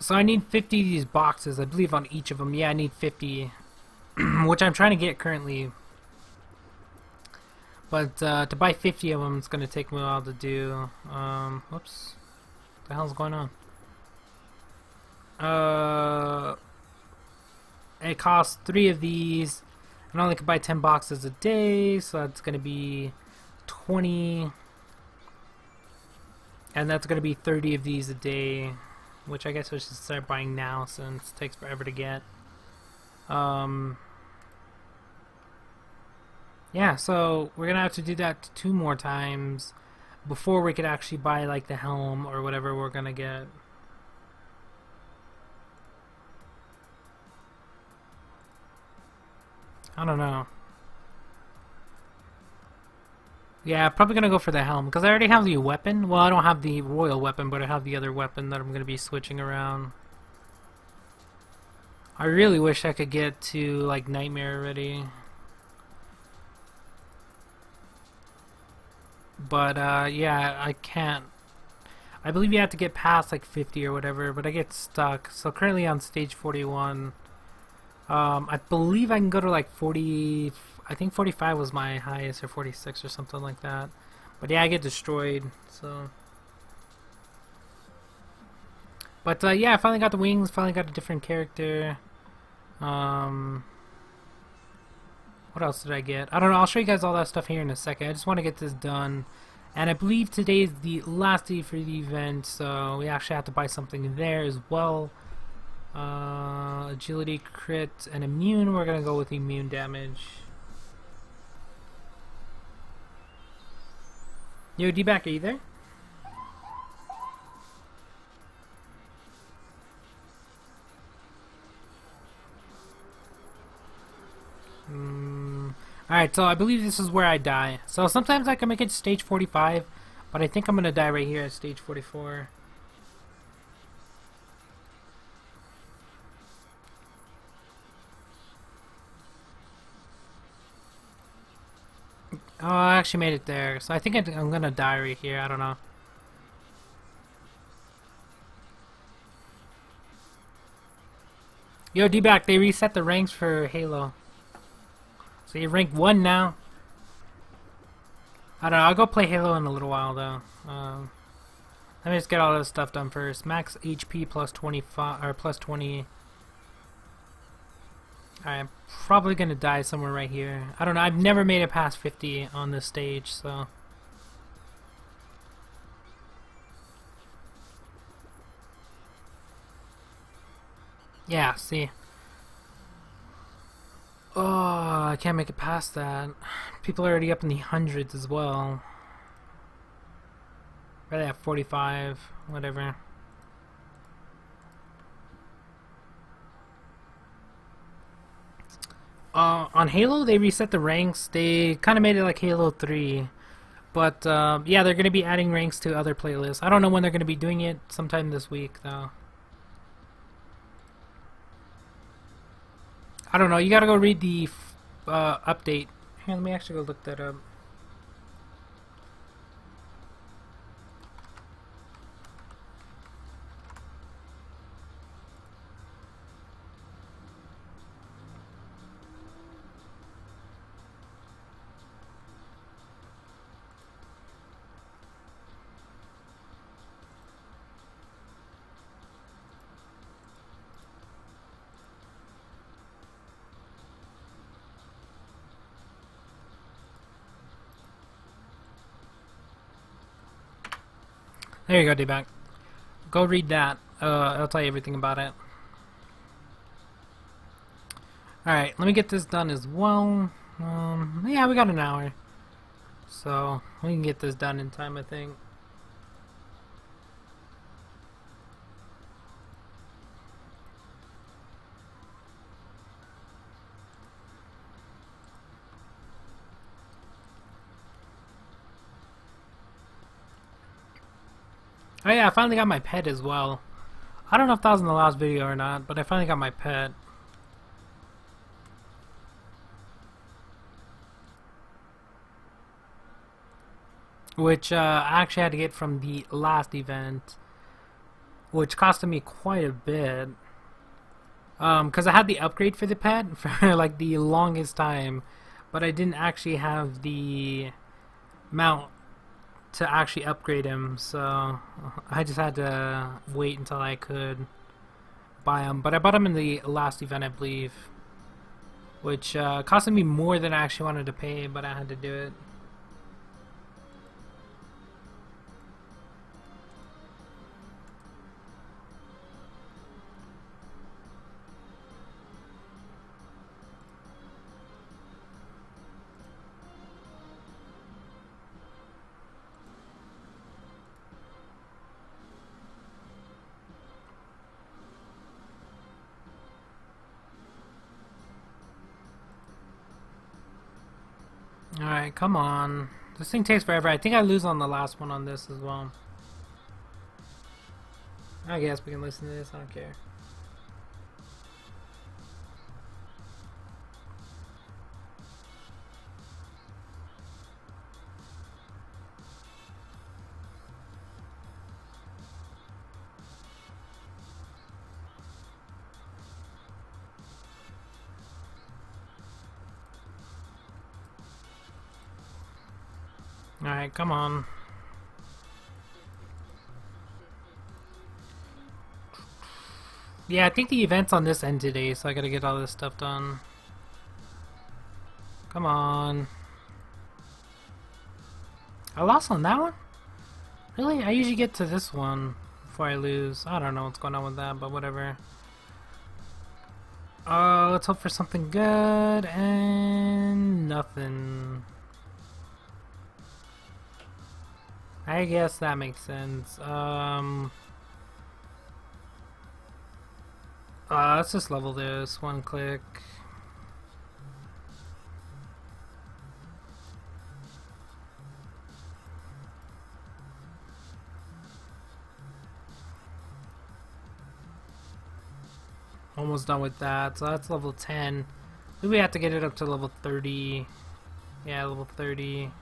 So I need 50 of these boxes, I believe, on each of them. Yeah, I need 50, which I'm trying to get currently. But to buy 50 of them, it's going to take me a while to do. Whoops. What the hell's going on? It costs 3 of these, and I only can buy 10 boxes a day, so that's going to be 20 And that's going to be 30 of these a day, which I guess I should start buying now since it takes forever to get. Yeah, so we're going to have to do that 2 more times before we could actually buy like the helm or whatever we're going to get. I don't know. Yeah, probably gonna go for the helm because I already have the weapon. Well, I don't have the royal weapon, but I have the other weapon that I'm gonna be switching around. I really wish I could get to like Nightmare already, but yeah, I can't. I believe you have to get past like 50 or whatever, but I get stuck. So currently on stage 41. I believe I can go to like 40. I think 45 was my highest, or 46 or something like that. But yeah, I get destroyed. So, but yeah, I finally got the wings. Finally got a different character. What else did I get? I don't know. I'll show you guys all that stuff here in a second. I just want to get this done. And I believe today is the last day for the event, so we actually have to buy something there as well. Agility, crit, and immune. We're gonna go with immune damage. Yo, D-Back, are you there? Alright, so I believe this is where I die. So sometimes I can make it to stage 45, but I think I'm gonna die right here at stage 44. Oh, I actually made it there, so I think I'm gonna die right here. I don't know. Yo, D-Back, they reset the ranks for Halo. So you're rank 1 now. I don't know, I'll go play Halo in a little while though. Let me just get all this stuff done first. Max HP plus 25 or plus 20. Alright, I'm probably gonna die somewhere right here. I don't know, I've never made it past 50 on this stage, so. Yeah, see. Oh, I can't make it past that. People are already up in the hundreds as well. Right at 45, whatever. On Halo, they reset the ranks. They kind of made it like Halo 3. But, yeah, they're going to be adding ranks to other playlists. I don't know when they're going to be doing it. Sometime this week, though. I don't know. You got to go read the update. Here, let me actually go look that up. There you go, D-Back. Go read that. I'll tell you everything about it. Alright, let me get this done as well. Yeah, we got an hour. So, we can get this done in time, I think. Oh yeah, I finally got my pet as well. I don't know if that was in the last video or not, but I finally got my pet. Which I actually had to get from the last event, which costed me quite a bit. Because I had the upgrade for the pet for like the longest time, but I didn't actually have the mount to actually upgrade him, so I just had to wait until I could buy him. But I bought him in the last event, I believe, which costed me more than I actually wanted to pay, but I had to do it. Alright, come on. This thing takes forever. I think I lose on the last one on this as well. I guess we can listen to this. I don't care. Alright, come on. Yeah, I think the event's on this end today, so I gotta get all this stuff done. Come on. I lost on that one? Really? I usually get to this one before I lose. I don't know what's going on with that, but whatever. Let's hope for something good, and nothing. I guess that makes sense. Let's just level this, one click. Almost done with that, so that's level 10. Maybe we have to get it up to level 30. Yeah, level 30.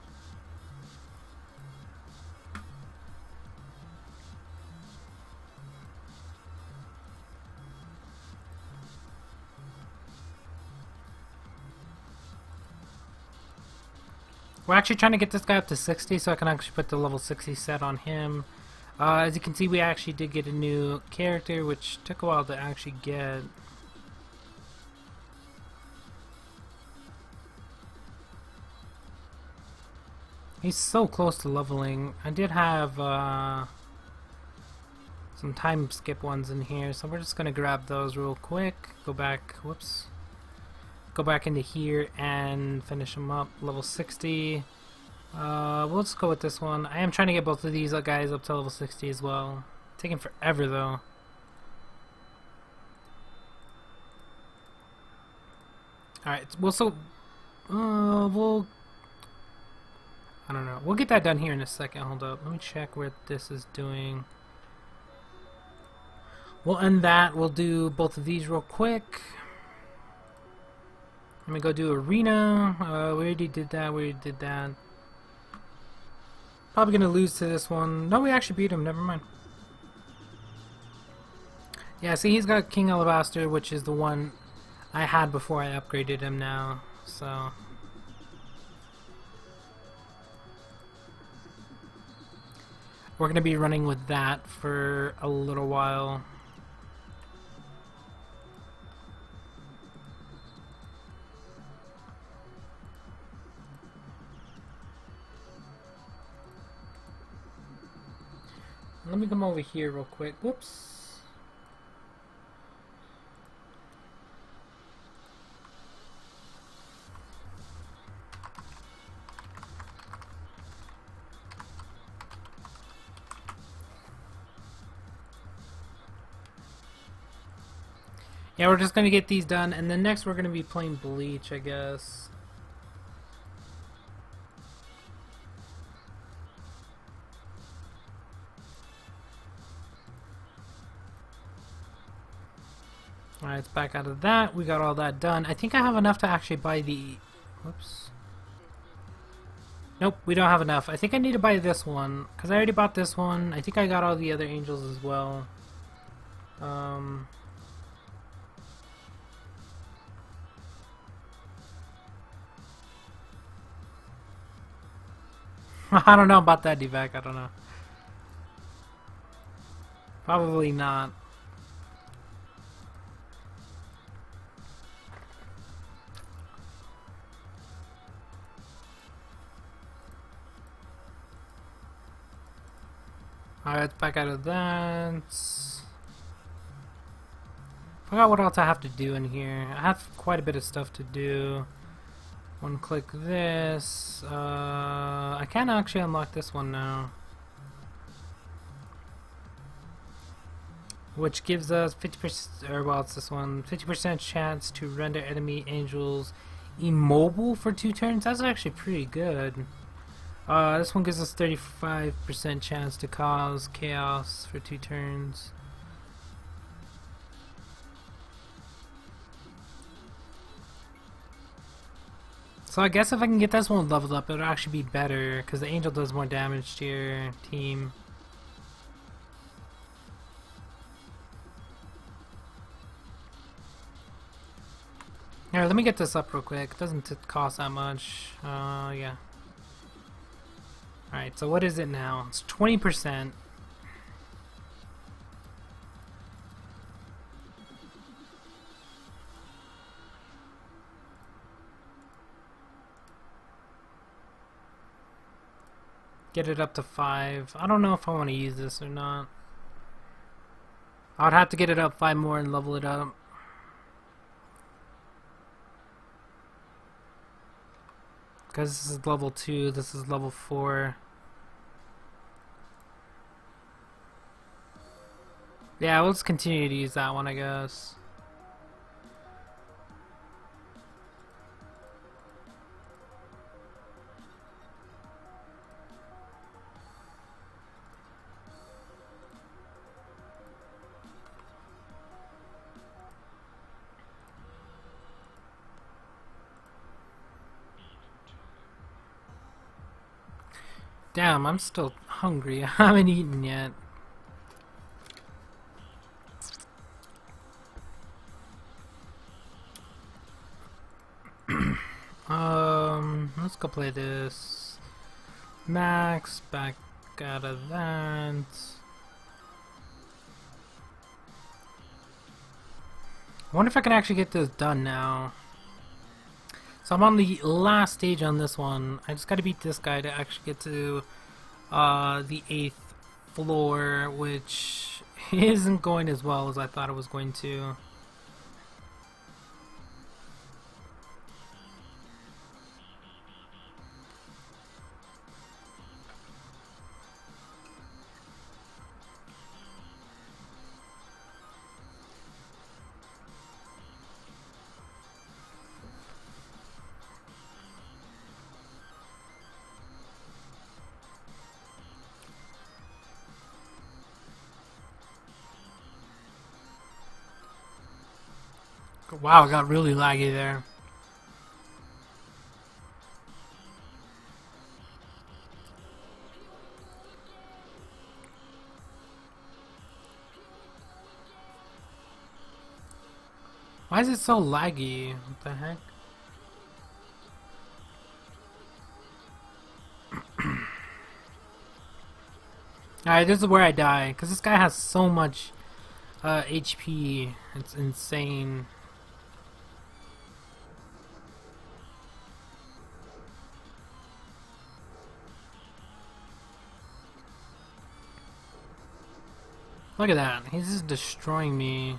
We're actually trying to get this guy up to 60 so I can actually put the level 60 set on him. As you can see, we actually did get a new character, which took a while to actually get. He's so close to leveling. I did have some time skip ones in here, so we're just gonna grab those real quick. Go back, whoops. Go back into here and finish him up. Level 60. We'll just go with this one. I am trying to get both of these guys up to level 60 as well. Taking forever though. Alright, well, so we'll, I don't know. We'll get that done here in a second. Hold up. Let me check where this is doing. We'll end that. We'll do both of these real quick. Let me go do arena. We already did that. We already did that. Probably gonna lose to this one. No, we actually beat him. Never mind. Yeah, see, he's got King Alabaster, which is the one I had before I upgraded him now. So we're gonna be running with that for a little while. Let me come over here real quick. Whoops. Yeah, we're just gonna get these done, and then next we're gonna be playing Bleach, I guess. Alright, it's back out of that. We got all that done. I think I have enough to actually buy the... Whoops. Nope, we don't have enough. I think I need to buy this one, because I already bought this one. I think I got all the other angels as well. I don't know about that, D-Vac. I don't know. Probably not. Alright, back out of that. Forgot what else I have to do in here. I have quite a bit of stuff to do. One click this. I can actually unlock this one now, which gives us 50%, or well, it's this one, 50% chance to render enemy angels immobile for 2 turns. That's actually pretty good. This one gives us 35% chance to cause chaos for 2 turns. So I guess if I can get this one leveled up, it'll actually be better, because the angel does more damage to your team. Here, let me get this up real quick. It doesn't cost that much. Yeah. Alright, so what is it now? It's 20%. Get it up to 5. I don't know if I want to use this or not. I'd have to get it up 5 more and level it up. Because this is level 2, this is level 4. Yeah, let's continue to use that one, I guess. Damn, I'm still hungry. I haven't eaten yet. Let's go play this. Max, back out of that. I wonder if I can actually get this done now. So I'm on the last stage on this one. I just gotta beat this guy to actually get to the 8th floor, which isn't going as well as I thought it was going to. Wow, it got really laggy there. Why is it so laggy? What the heck? Alright, this is where I die, because this guy has so much HP. It's insane. Look at that. He's just destroying me.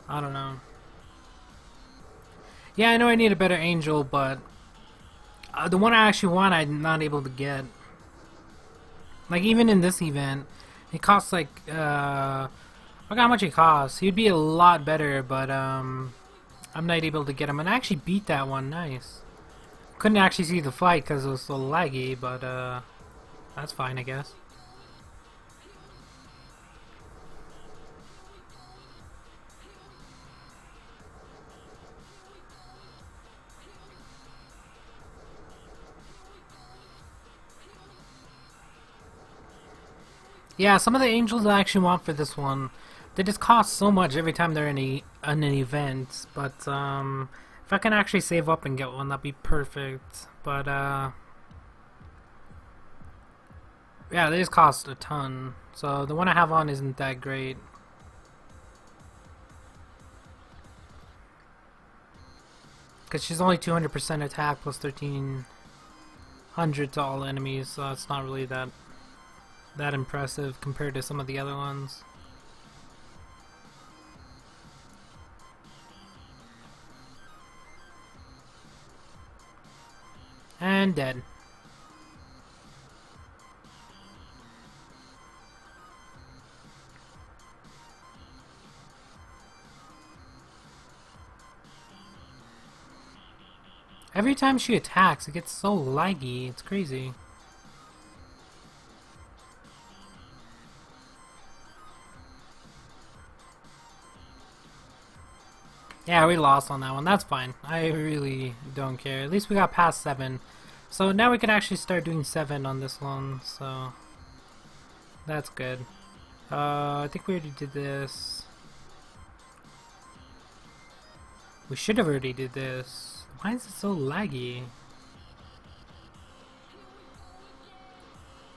I don't know. Yeah, I know I need a better angel, but the one I actually want I'm not able to get. Like, even in this event, it costs like, look how much it costs. He'd be a lot better, but I'm not able to get him. And I actually beat that one, nice. Couldn't actually see the fight because it was so laggy, but that's fine, I guess. Yeah, some of the angels I actually want for this one, they just cost so much every time they're in an event. But if I can actually save up and get one, that'd be perfect. But yeah, they just cost a ton. So the one I have on isn't that great. Because she's only 200% attack plus 1300 to all enemies, so it's not really that impressive compared to some of the other ones. And dead. Every time she attacks, it gets so laggy. It's crazy. Yeah, we lost on that one. That's fine. I really don't care. At least we got past 7. So now we can actually start doing 7 on this one. So that's good. I think we already did this. We should have already did this. Why is it so laggy?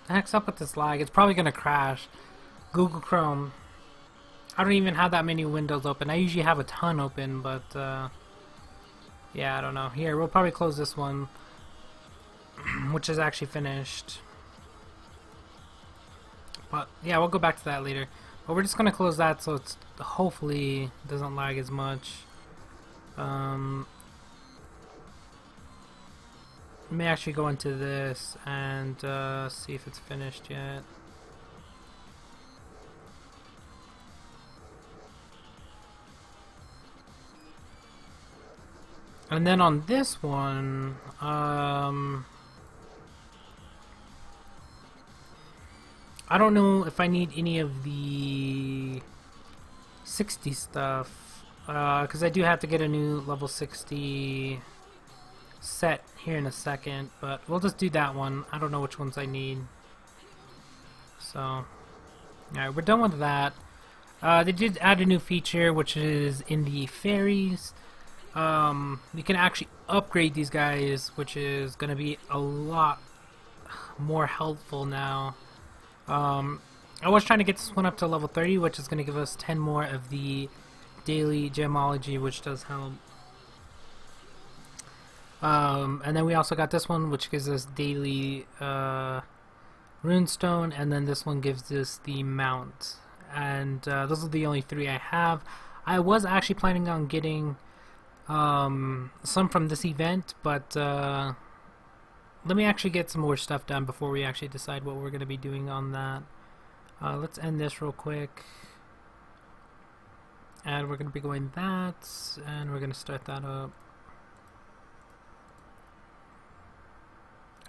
The heck's up with this lag? It's probably gonna crash. Google Chrome. I don't even have that many windows open. I usually have a ton open, but yeah, I don't know. Here, we'll probably close this one, which is actually finished. But yeah, we'll go back to that later. But we're just gonna close that so it's hopefully doesn't lag as much. Let me actually go into this and see if it's finished yet. And then on this one, I don't know if I need any of the 60 stuff, because I do have to get a new level 60 set here in a second, but we'll just do that one. I don't know which ones I need. So, alright, we're done with that. They did add a new feature, which is in the fairies. You can actually upgrade these guys, which is going to be a lot more helpful now. I was trying to get this one up to level 30, which is going to give us 10 more of the daily gemology, which does help. And then we also got this one, which gives us daily runestone, and then this one gives us the mount. And those are the only 3 I have. I was actually planning on getting some from this event, but let me actually get some more stuff done before we actually decide what we're going to be doing on that. Let's end this real quick, and we're going to be going that, and we're going to start that up.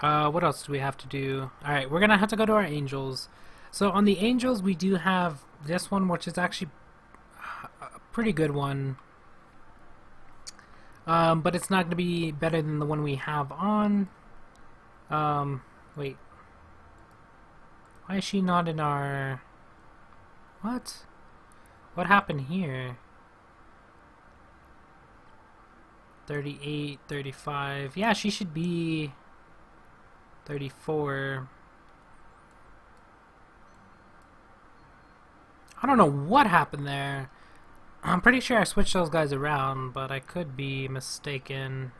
What else do we have to do? Alright, we're going to have to go to our angels. So on the angels, we do have this one, which is actually a pretty good one. But it's not going to be better than the one we have on. Wait. Why is she not in our... What? What happened here? 38, 35. Yeah, she should be 34. I don't know what happened there. I'm pretty sure I switched those guys around, but I could be mistaken.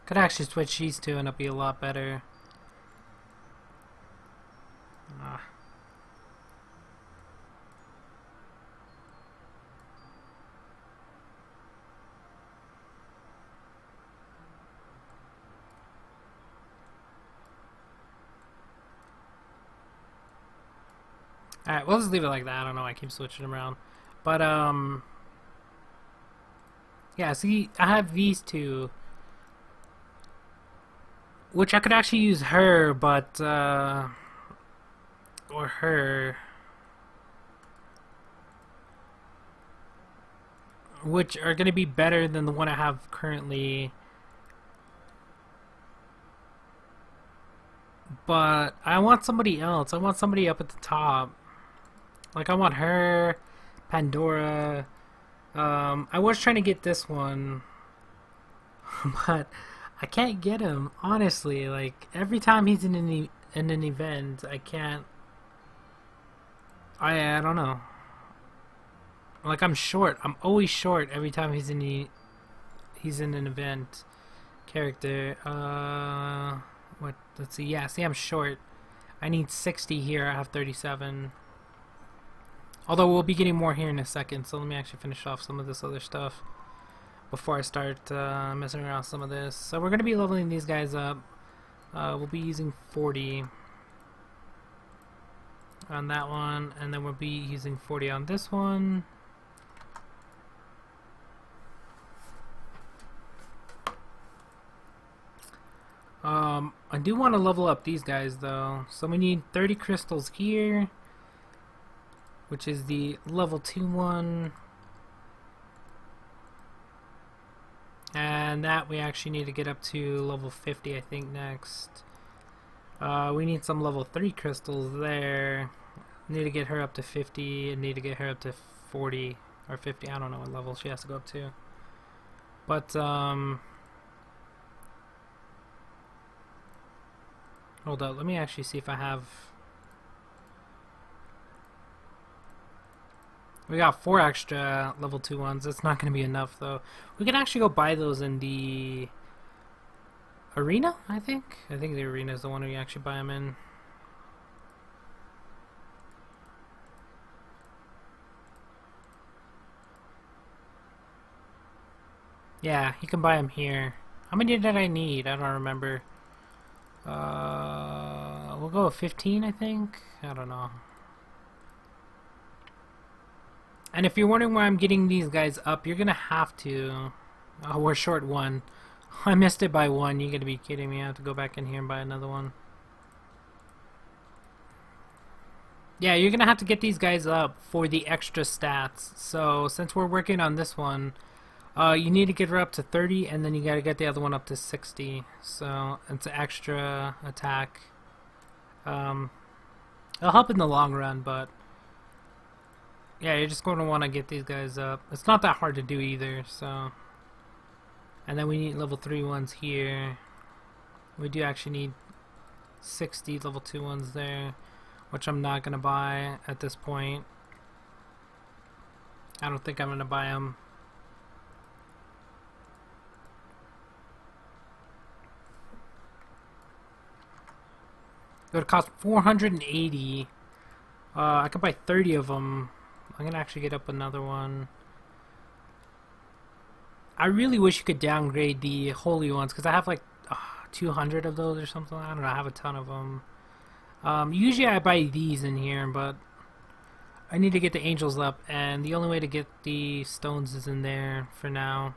Could actually switch these two and it'll be a lot better. Alright, we'll just leave it like that. I don't know, I keep switching them around. But, yeah, see, I have these two. Which I could actually use her, but, or her. Which are going to be better than the one I have currently. But I want somebody else. I want somebody up at the top. Like, I want her, Pandora. I was trying to get this one, but I can't get him, honestly. Like, every time he's in an event, I can't. I don't know. Like, I'm short. I'm always short every time he's in an event character. What? Let's see. Yeah, see, I'm short. I need 60 here. I have 37. Although we'll be getting more here in a second, so let me actually finish off some of this other stuff before I start messing around with some of this. So we're going to be leveling these guys up. We'll be using 40. on that one, and then we'll be using 40 on this one. I do want to level up these guys though, so we need 30 crystals here, which is the level 2 one, and that we actually need to get up to level 50 I think next. We need some level 3 crystals there. Need to get her up to 50 and need to get her up to 40 or 50, I don't know what level she has to go up to, but hold up, let me actually see if I have... We got 4 extra level 2 ones. That's not going to be enough though. We can actually go buy those in the arena, I think. I think the arena is the one where you actually buy them in. Yeah, you can buy them here. How many did I need? I don't remember. We'll go with 15, I think. I don't know. And if you're wondering why I'm getting these guys up, you're gonna have to. Oh, we're short 1. I missed it by 1. You're gonna be kidding me. I have to go back in here and buy another one. Yeah, you're gonna have to get these guys up for the extra stats. So since we're working on this one, you need to get her up to 30, and then you gotta get the other one up to 60. So it's an extra attack. It'll help in the long run, but yeah, you're just going to want to get these guys up. It's not that hard to do either. So, and then we need level 3 ones here. We do actually need 60 level 2 ones there, which I'm not gonna buy at this point. I don't think I'm gonna buy them. It would cost 480. I could buy 30 of them. I'm gonna actually get up another one. I really wish you could downgrade the holy ones, because I have like 200 of those or something. I don't know. I have a ton of them. Usually I buy these in here, but I need to get the angels up, and the only way to get the stones is in there for now.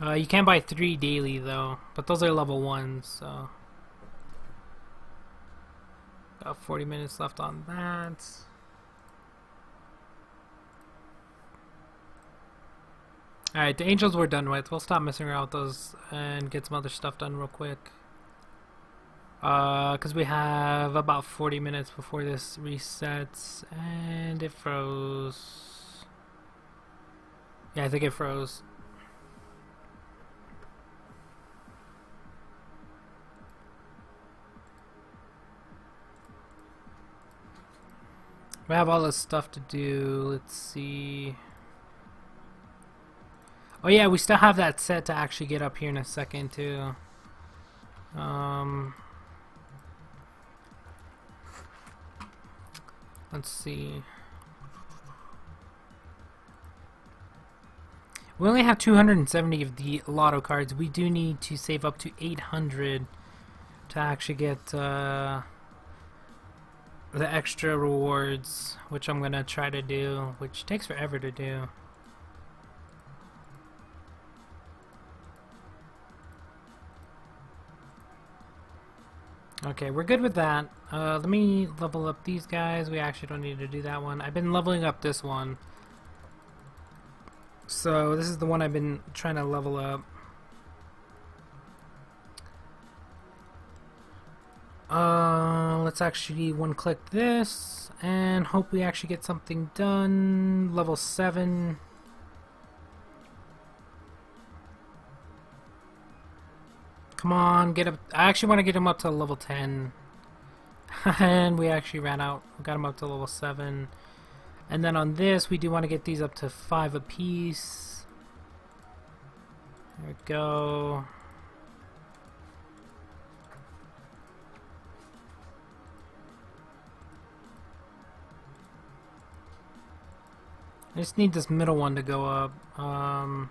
You can buy 3 daily though, but those are level 1s, so. Got 40 minutes left on that. Alright, the angels we're done with. We'll stop messing around with those and get some other stuff done real quick. Because we have about 40 minutes before this resets, and it froze. Yeah, I think it froze. We have all this stuff to do. Let's see. Oh yeah, we still have that set to actually get up here in a second too. Let's see. We only have 270 of the lotto cards. We do need to save up to 800 to actually get the extra rewards, which I'm gonna try to do, which takes forever to do. Okay, we're good with that. Let me level up these guys. We actually don't need to do that one. I've been leveling up this one. So this is the one I've been trying to level up. Let's actually one-click this and hope we actually get something done. Level 7. Come on, get up. I actually want to get him up to level 10. And we actually ran out. We got him up to level 7. And then on this, we do want to get these up to 5 apiece. There we go. I just need this middle one to go up. I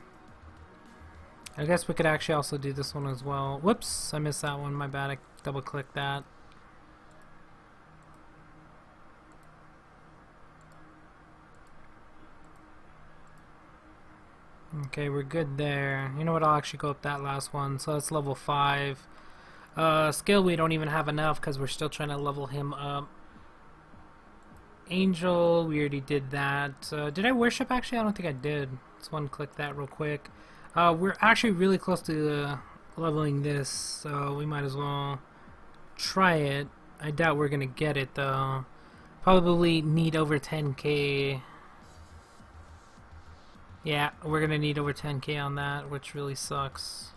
guess we could actually also do this one as well. Whoops, I missed that one. My bad. I double-clicked that. Okay, we're good there. You know what, I'll actually go up that last one. So that's level 5. Skill we don't even have enough because we're still trying to level him up. Angel, we already did that. Did I worship actually? I don't think I did. Let's one click that real quick. We're actually really close to leveling this, so we might as well try it. I doubt we're gonna get it though. Probably need over 10k. Yeah, we're gonna need over 10k on that, which really sucks.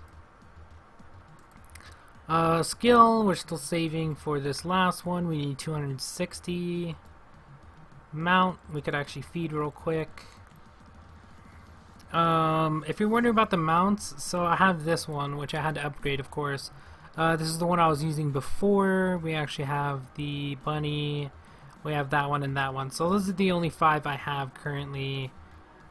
Skill, we're still saving for this last one. We need 260. Mount, we could actually feed real quick. If you're wondering about the mounts, so I have this one, which I had to upgrade, of course. This is the one I was using before. We actually have the bunny, we have that one and that one. So those are the only 5 I have currently.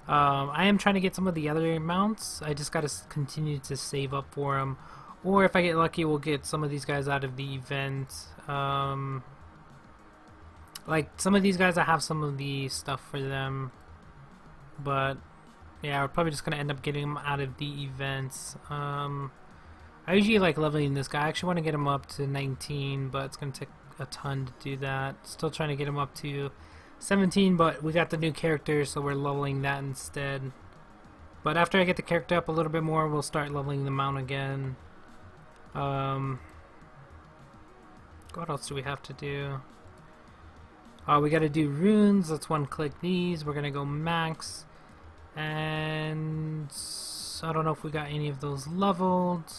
I am trying to get some of the other mounts. I just gotta continue to save up for them. Or if I get lucky, we'll get some of these guys out of the event. Like some of these guys, I have some of the stuff for them. But yeah, we're probably just gonna end up getting them out of the events. I usually like leveling this guy. I actually want to get him up to 19, but it's gonna take a ton to do that. Still trying to get him up to 17, but we got the new character, so we're leveling that instead. But after I get the character up a little bit more, we'll start leveling the mount again. What else do we have to do? We gotta do runes. Let's one click these. We're gonna go max. And I don't know if we got any of those leveled.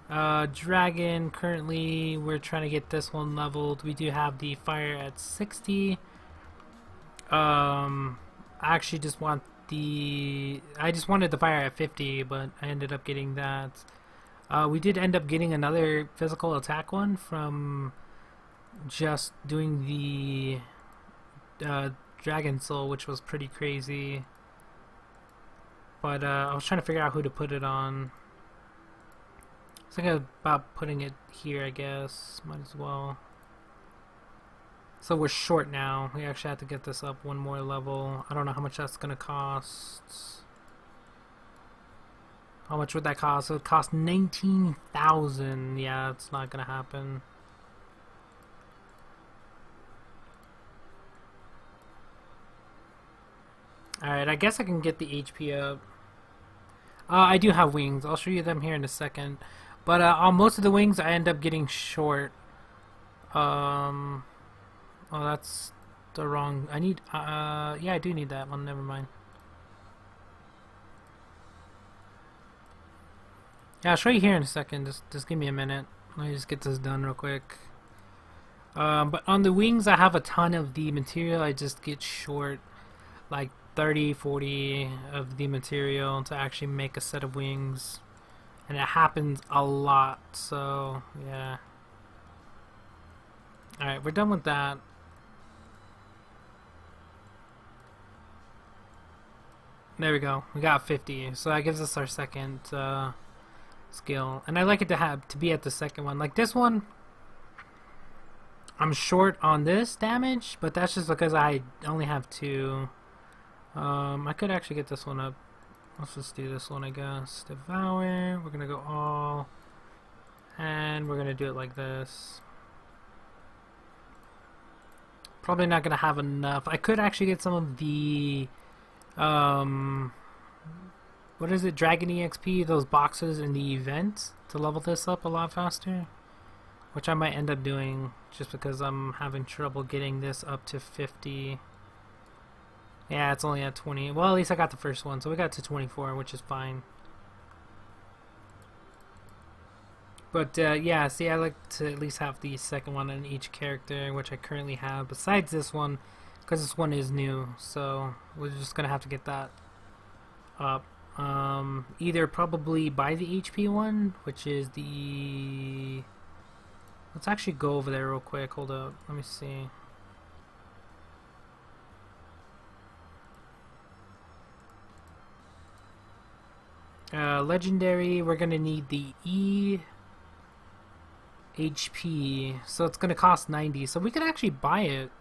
Dragon, currently we're trying to get this one leveled. We do have the fire at 60. I actually just want I just wanted the fire at 50, but I ended up getting that. We did end up getting another physical attack one from just doing the Dragon Soul, which was pretty crazy. But I was trying to figure out who to put it on. I was thinking about putting it here, I guess. Might as well. So we're short now. We actually have to get this up one more level. I don't know how much that's gonna cost. How much would that cost? It would cost 19,000. Yeah, it's not gonna happen. Alright, I guess I can get the HP up. I do have wings. I'll show you them here in a second. But on most of the wings, I end up getting short. Oh, that's the wrong... I need... yeah, I do need that one. Never mind. Yeah, I'll show you here in a second. Just give me a minute. Let me just get this done real quick. But on the wings, I have a ton of the material. I just get short, like 30, 40 of the material to actually make a set of wings. And it happens a lot, so yeah. Alright, we're done with that. There we go. We got 50, so that gives us our second skill. And I like it to be at the second one. Like this one, I'm short on this damage, but that's just because I only have 2. I could actually get this one up. Let's just do this one, I guess. Devour. We're gonna go all, and we're gonna do it like this. Probably not gonna have enough. I could actually get some of the what is it, Dragon EXP, those boxes in the event to level this up a lot faster, which I might end up doing just because I'm having trouble getting this up to 50. Yeah, it's only at 20. Well, at least I got the first one, so we got to 24, which is fine. But yeah, see, I like to at least have the second one on each character, which I currently have, besides this one, because this one is new, so we're just gonna have to get that up. Either probably buy the HP one, which is the... Let's actually go over there real quick. Hold up, let me see. Legendary, we're gonna need the E HP, so it's gonna cost 90, so we could actually buy it.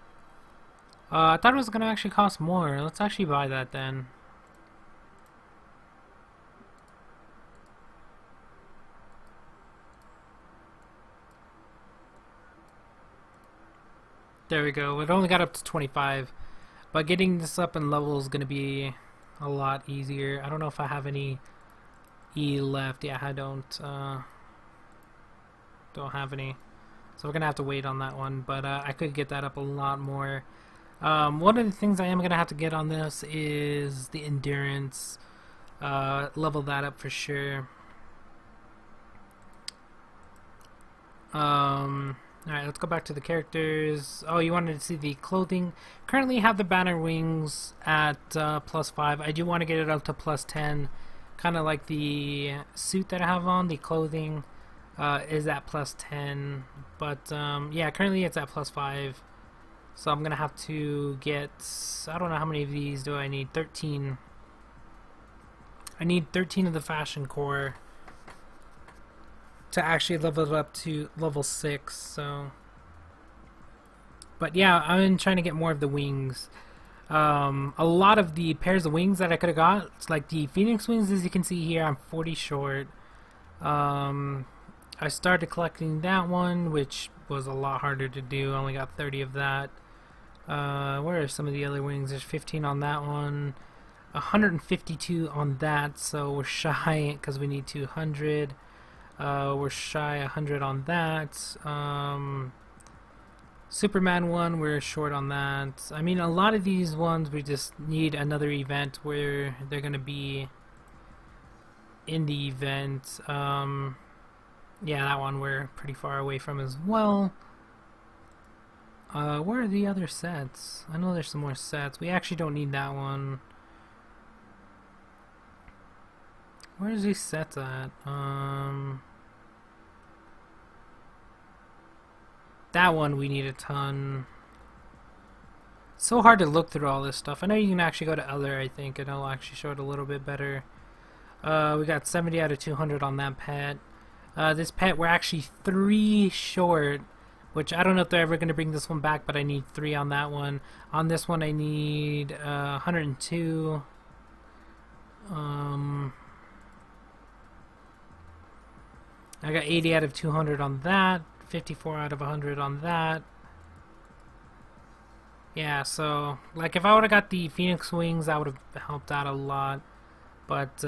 I thought it was gonna actually cost more. Let's actually buy that then. There we go. It only got up to 25, but getting this up in level is going to be a lot easier. I don't know if I have any E left. Yeah, I don't have any, so we're gonna have to wait on that one, but I could get that up a lot more. One of the things I am gonna have to get on this is the endurance. Level that up for sure. Alright, let's go back to the characters. Oh, you wanted to see the clothing. Currently have the banner wings at +5. I do want to get it up to +10. Kind of like the suit that I have on. The clothing is at +10. But yeah, currently it's at +5. So I'm going to have to get... I don't know how many of these do I need. 13. I need 13 of the fashion core to actually level it up to level 6, so... But yeah, I'm trying to get more of the wings. A lot of the pairs of wings that I could have got, it's like the Phoenix wings, as you can see here, I'm 40 short. I started collecting that one, which was a lot harder to do. I only got 30 of that. Where are some of the other wings? There's 15 on that one. 152 on that, so we're shy because we need 200. We're shy 100 on that. Superman one, we're short on that. I mean, a lot of these ones we just need another event where they're gonna be in the event. Yeah, that one we're pretty far away from as well. Where are the other sets? I know there's some more sets. We actually don't need that one. Where's these sets at? That one we need a ton. So hard to look through all this stuff. I know you can actually go to other, I think, and it'll actually show it a little bit better. We got 70 out of 200 on that pet. This pet, we're actually 3 short, which I don't know if they're ever going to bring this one back, but I need 3 on that one. On this one I need 102. I got 80 out of 200 on that, 54 out of 100 on that. Yeah, so, like, if I would have got the Phoenix wings, that would have helped out a lot. But,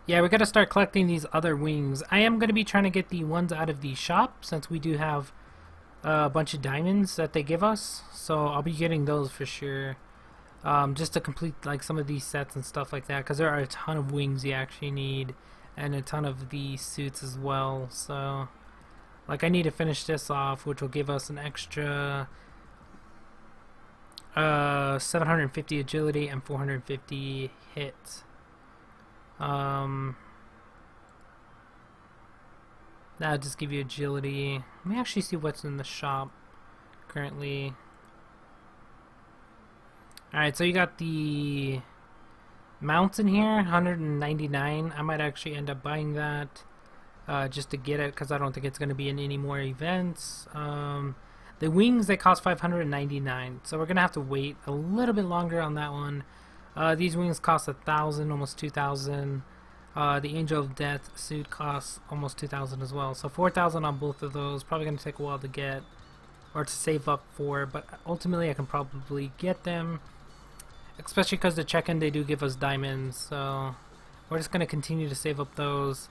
yeah, we gotta start collecting these other wings. I am gonna be trying to get the ones out of the shop, since we do have a bunch of diamonds that they give us. So I'll be getting those for sure. Just to complete like some of these sets and stuff like that, because there are a ton of wings you actually need, and a ton of the suits as well. So, like, I need to finish this off, which will give us an extra 750 agility and 450 hit. That'll just give you agility. Let me actually see what's in the shop currently. Alright, so you got the mountain here, 199. I might actually end up buying that just to get it, because I don't think it's going to be in any more events. The wings, they cost 599, so we're going to have to wait a little bit longer on that one. These wings cost 1,000, almost 2,000. The Angel of Death suit costs almost 2,000 as well, so 4,000 on both of those. Probably going to take a while to get, or to save up for, but ultimately I can probably get them. Especially because the check-in, they do give us diamonds, so we're just going to continue to save up those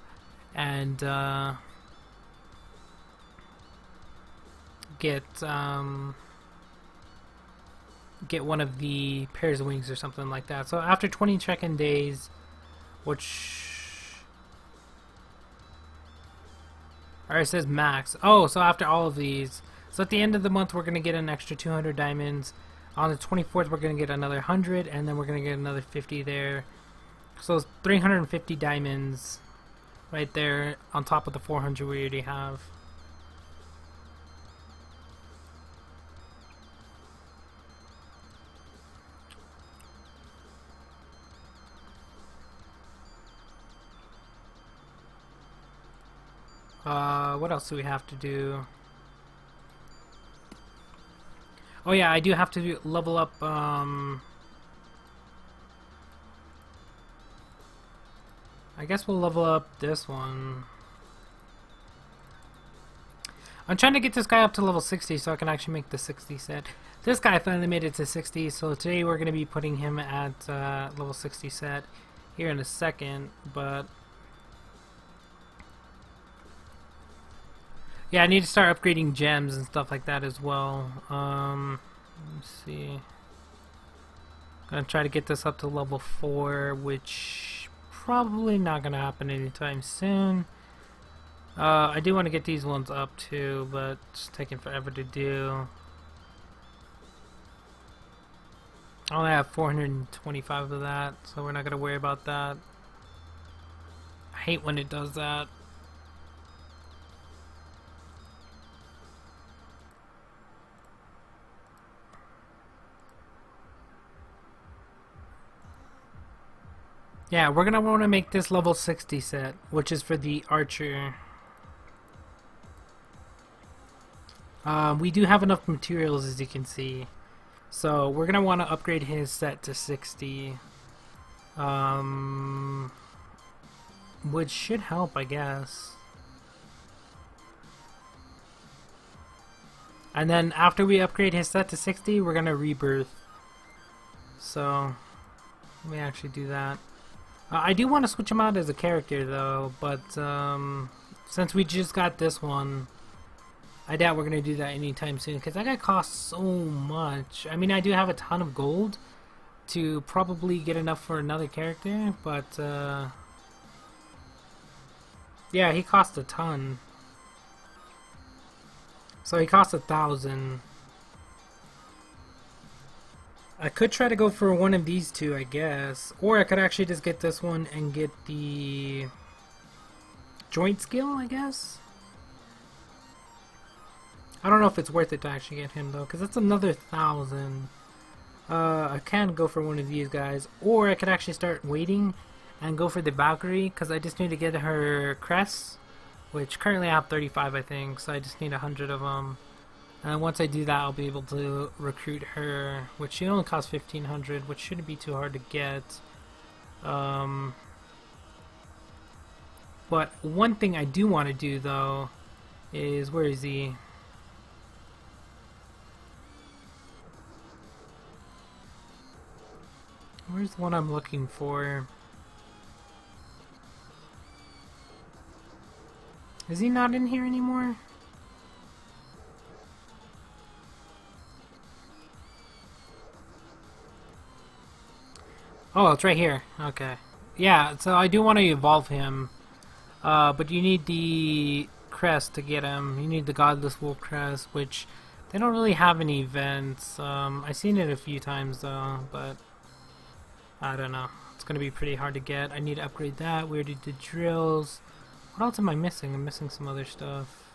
and get one of the pairs of wings or something like that. So after 20 check-in days, which... Alright, it says max. Oh, so after all of these. So at the end of the month, we're going to get an extra 200 diamonds. On the 24th, we're going to get another 100, and then we're going to get another 50 there. So it's 350 diamonds right there on top of the 400 we already have. What else do we have to do? Oh yeah, I do have to level up, I guess we'll level up this one. I'm trying to get this guy up to level 60 so I can actually make the 60 set. This guy finally made it to 60, so today we're going to be putting him at level 60 set here in a second, but yeah, I need to start upgrading gems and stuff like that as well. Let's see. Gonna try to get this up to level 4, which probably not gonna happen anytime soon. I do want to get these ones up too, but it's taking forever to do. I only have 425 of that, so we're not gonna worry about that. I hate when it does that. Yeah, we're gonna want to make this level 60 set, which is for the archer. We do have enough materials, as you can see, so we're gonna want to upgrade his set to 60, which should help, I guess. And then after we upgrade his set to 60, we're gonna rebirth. So let me actually do that. I do want to switch him out as a character though, but since we just got this one, I doubt we're going to do that anytime soon, because that guy costs so much. I mean, I do have a ton of gold to probably get enough for another character, but yeah, he costs a ton. So he costs 1,000. I could try to go for one of these two, I guess, or I could actually just get this one and get the joint skill, I guess. I don't know if it's worth it to actually get him though, because that's another 1,000. I can go for one of these guys, or I could actually start waiting and go for the Valkyrie, because I just need to get her crests, which currently I have 35, I think, so I just need 100 of them. And once I do that, I'll be able to recruit her, which she only costs 1,500, which shouldn't be too hard to get. But one thing I do want to do though is, where is he? Where's the one I'm looking for? Is he not in here anymore? Oh, it's right here. Okay. Yeah, so I do want to evolve him. But you need the crest to get him. You need the Godless Wolf crest, which they don't really have any events. I've seen it a few times though, but I don't know. It's going to be pretty hard to get. I need to upgrade that. We already did drills. What else am I missing? I'm missing some other stuff.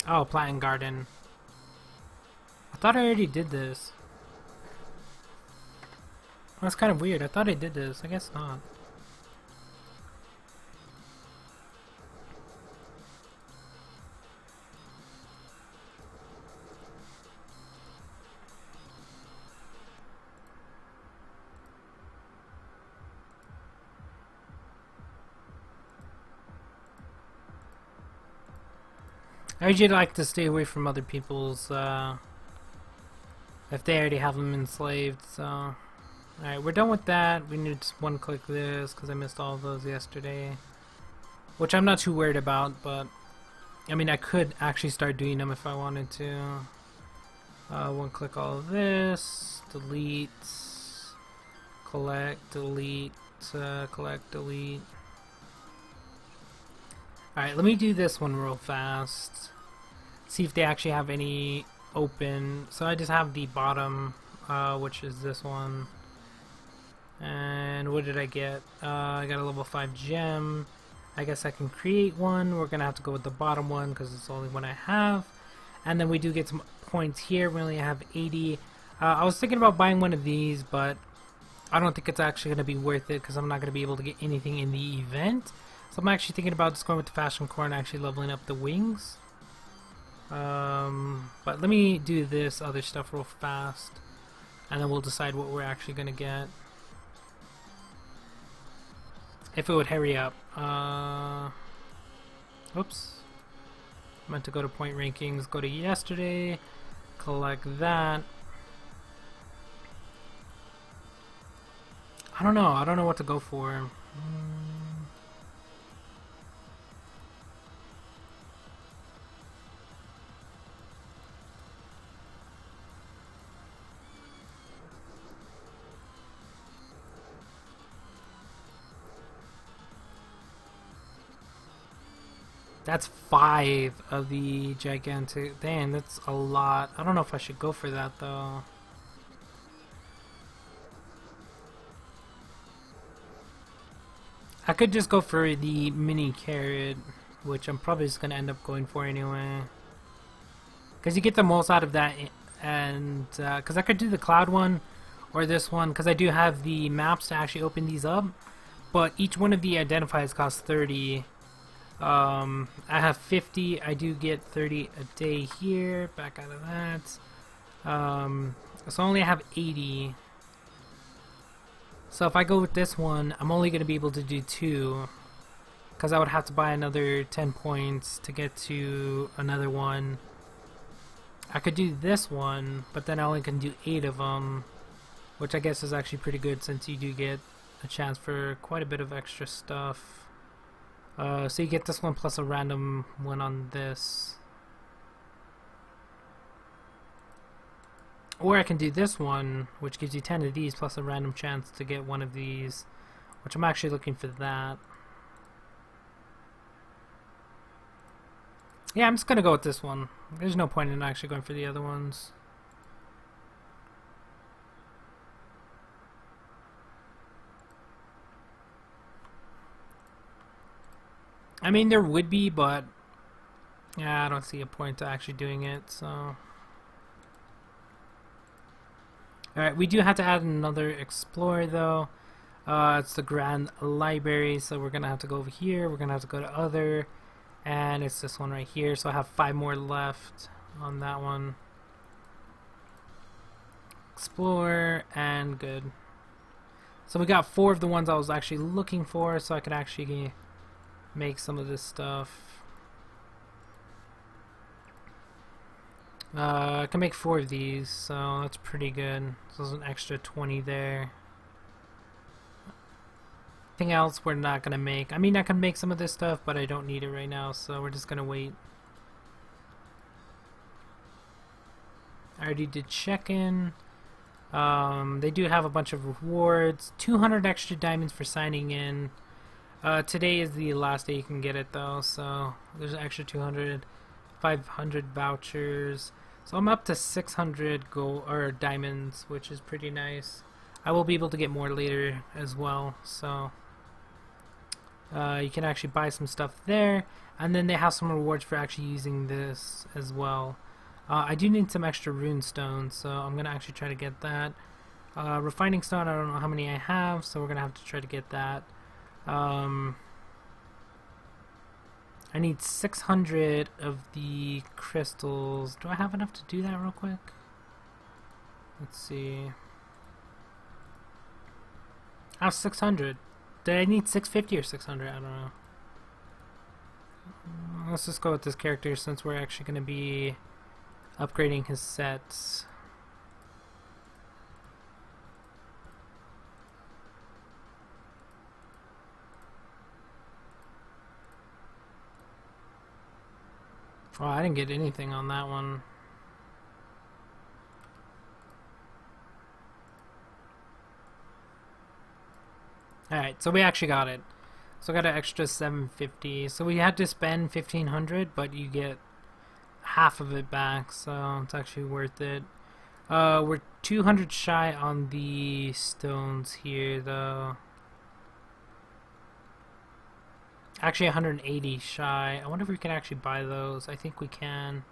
Oh, Plant Garden. I thought I already did this. That's kind of weird. I thought I did this. I guess not. I usually like to stay away from other people's, if they already have them enslaved, so... Alright, we're done with that. We need to just one-click this, because I missed all of those yesterday. Which I'm not too worried about, but... I mean, I could actually start doing them if I wanted to. One-click all of this. Delete. Collect, delete. Collect, delete. Alright, let me do this one real fast. See if they actually have any open. So I just have the bottom, which is this one. And what did I get? I got a level 5 gem. I guess I can create one. We're going to have to go with the bottom one because it's the only one I have. And then we do get some points here. We only have 80. I was thinking about buying one of these, but I don't think it's actually going to be worth it because I'm not going to be able to get anything in the event. So I'm actually thinking about just going with the fashion core and actually leveling up the wings. But let me do this other stuff real fast, and then we'll decide what we're actually going to get. If it would hurry up. Oops. Meant to go to point rankings, go to yesterday, collect that. I don't know what to go for. That's 5 of the gigantic. Dang, that's a lot. I don't know if I should go for that though. I could just go for the mini carrot, which I'm probably just gonna end up going for anyway. Because you get the most out of that, and because I could do the cloud one or this one, because I do have the maps to actually open these up. But each one of the identifiers costs 30. I have 50. I do get 30 a day here. Back out of that. So only I have 80. So if I go with this one, I'm only going to be able to do 2. Because I would have to buy another 10 points to get to another one. I could do this one, but then I only can do 8 of them. Which I guess is actually pretty good since you do get a chance for quite a bit of extra stuff. So you get this one plus a random one on this. Or I can do this one, which gives you 10 of these plus a random chance to get one of these, which I'm actually looking for that. Yeah, I'm just gonna go with this one. There's no point in actually going for the other ones. I mean, there would be, but yeah, I don't see a point to actually doing it, so. Alright, we do have to add another explorer though. It's the Grand Library, so we're gonna have to go over here, we're gonna have to go to other, and it's this one right here, so I have 5 more left on that one. Explore, and good. So we got 4 of the ones I was actually looking for, so I could actually make some of this stuff. I can make 4 of these, so that's pretty good. So there's an extra 20 there. Anything else we're not gonna make. I mean, I can make some of this stuff, but I don't need it right now, so we're just gonna wait. I already did check-in. They do have a bunch of rewards. 200 extra diamonds for signing in. Today is the last day you can get it though, so there's an extra 200, 500 vouchers. So I'm up to 600 gold or diamonds, which is pretty nice. I will be able to get more later as well, so you can actually buy some stuff there, and then they have some rewards for actually using this as well. I do need some extra rune stones, so I'm gonna actually try to get that. Refining stone, I don't know how many I have, so we're gonna have to try to get that. I need 600 of the crystals. Do I have enough to do that real quick? Let's see. I have 600. Did I need 650 or 600? I don't know. Let's just go with this character since we're actually going to be upgrading his sets. Oh, I didn't get anything on that one. Alright, so we actually got it. So I got an extra 750. So we had to spend 1500, but you get half of it back, so it's actually worth it. We're 200 shy on the stones here, though. Actually 180 shy. I wonder if we can actually buy those. I think we can.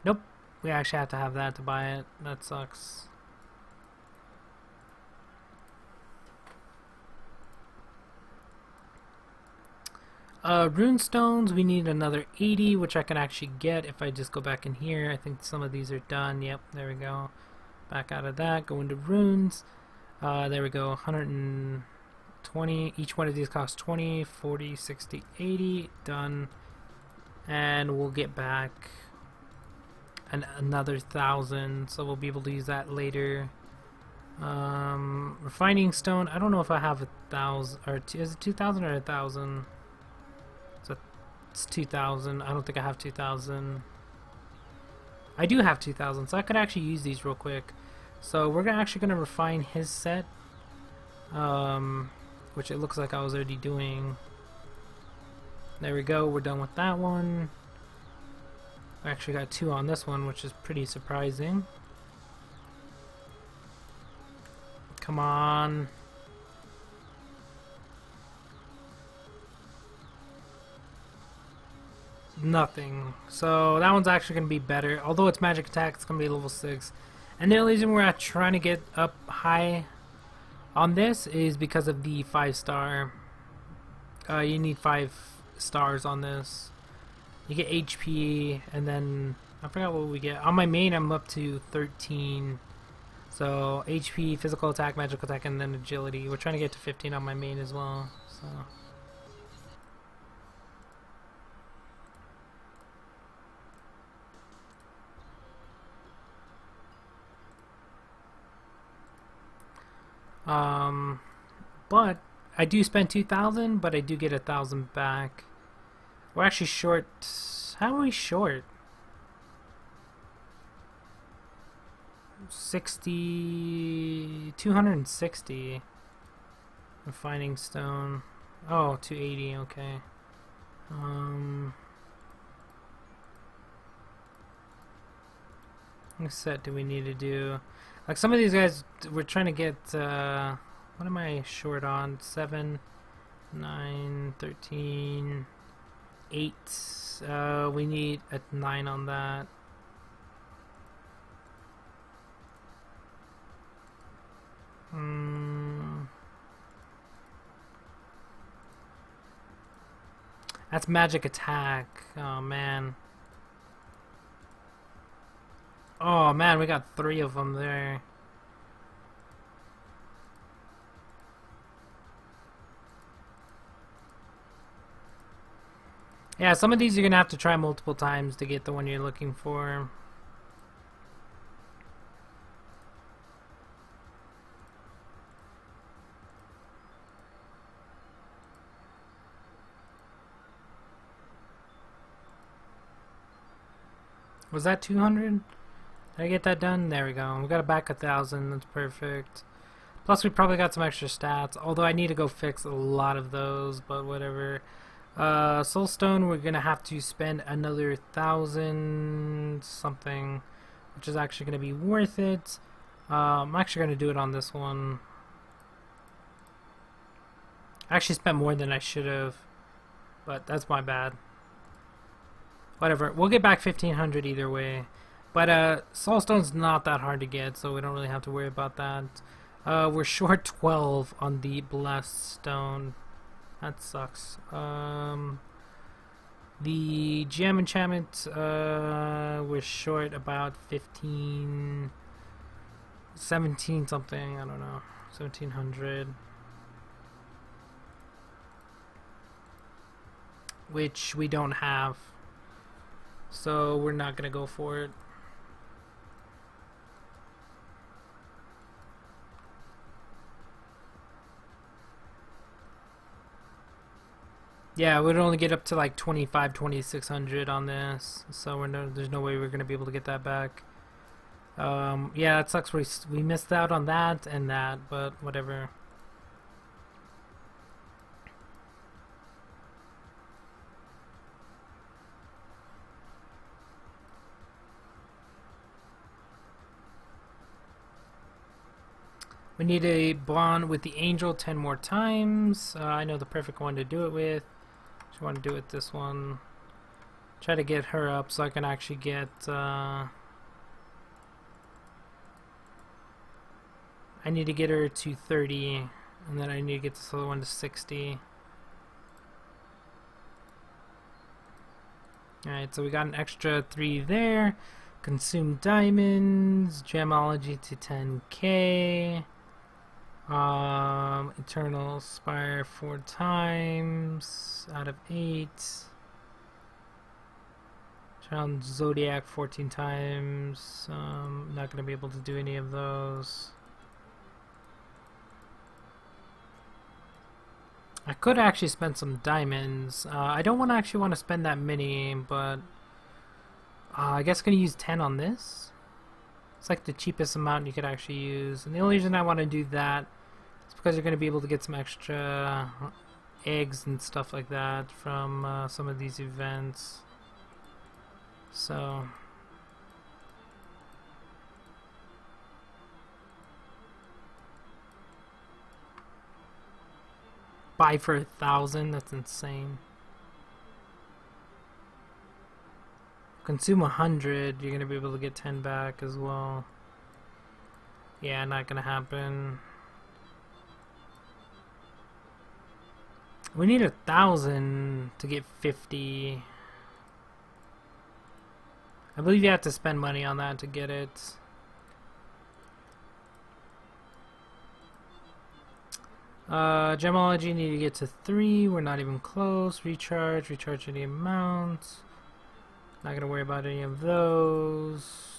Nope. We actually have to have that to buy it. That sucks. Rune stones, we need another 80, which I can actually get if I just go back in here. I think some of these are done. Yep, there we go. Back out of that, go into runes. There we go, 120. Each one of these costs 20, 40, 60, 80. Done. and we'll get back another 1,000, so we'll be able to use that later. Refining stone, I don't know if I have 1,000 or is it 2,000 or 1,000? So it's 2,000. I don't think I have 2,000. I do have 2,000, so I could actually use these real quick. So we're actually gonna refine his set, which it looks like I was already doing. There we go, we're done with that one. I actually got 2 on this one, which is pretty surprising. Come on. Nothing. So that one's actually going to be better. Although it's magic attack, it's going to be level 6. And the only reason we're trying to get up high on this is because of the 5-star. You need 5 stars on this. You get HP, and then I forgot what we get. On my main, I'm up to 13. So HP, physical attack, magical attack, and then agility. We're trying to get to 15 on my main as well. So. But I do spend 2,000, but I do get 1,000 back. We're actually short. How are we short? 260. Refining stone. Oh, 280. Okay. What set do we need to do? Like some of these guys, we're trying to get. What am I short on? 7, 9, 13, 8. We need a 9 on that. That's magic attack. Oh man. Oh man, we got 3 of them there. Yeah, some of these you're gonna have to try multiple times to get the one you're looking for. Was that 200? Did I get that done? There we go. We got it back 1,000. That's perfect. Plus, we probably got some extra stats. Although I need to go fix a lot of those, but whatever. Soulstone, we're gonna have to spend another 1,000 something, which is actually gonna be worth it. I'm actually gonna do it on this one. I actually spent more than I should have, but that's my bad. Whatever, we'll get back 1,500 either way. But Soulstone's not that hard to get, so we don't really have to worry about that. We're short 12 on the Blessed Stone. That sucks. The gem enchantment, we're short about 15, 17 something, I don't know, 1,700. Which we don't have. So we're not gonna go for it. Yeah, we'd only get up to like 2,600 on this, so there's no way we're gonna be able to get that back. Yeah, it sucks. We missed out on that and that, but whatever. We need a bond with the angel 10 more times. I know the perfect one to do it with. Just want to do it this one. Try to get her up so I can actually get. I need to get her to 30, and then I need to get this other one to 60. Alright, so we got an extra 3 there. Consume diamonds. Gemology to 10k. Eternal Spire 4 times out of 8. Turn on Zodiac 14 times. Not going to be able to do any of those. I could actually spend some diamonds. I don't actually want to spend that many, but I guess I'm going to use 10 on this. It's like the cheapest amount you could actually use. And the only reason I want to do that is because you're going to be able to get some extra eggs and stuff like that from some of these events. So buy for 1,000, that's insane. Consume 100, you're gonna be able to get 10 back as well. Yeah, not gonna happen. We need 1,000 to get 50. I believe you have to spend money on that to get it. Gemology, need to get to 3. We're not even close. Recharge any amount. Not gonna worry about any of those.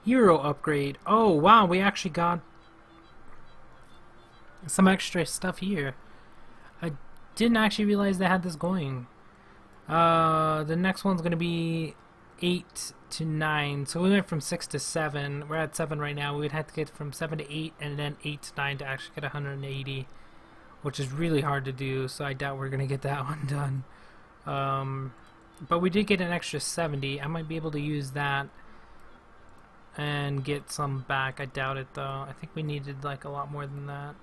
Hero upgrade. Oh wow, we actually got some extra stuff here. I didn't actually realize they had this going. The next one's gonna be 8 to 9. So we went from 6 to 7. We're at 7 right now. We would have to get from 7 to 8 and then 8 to 9 to actually get 180, which is really hard to do, so I doubt we're gonna get that one done. But we did get an extra 70. I might be able to use that and get some back. I doubt it though. I think we needed like a lot more than that.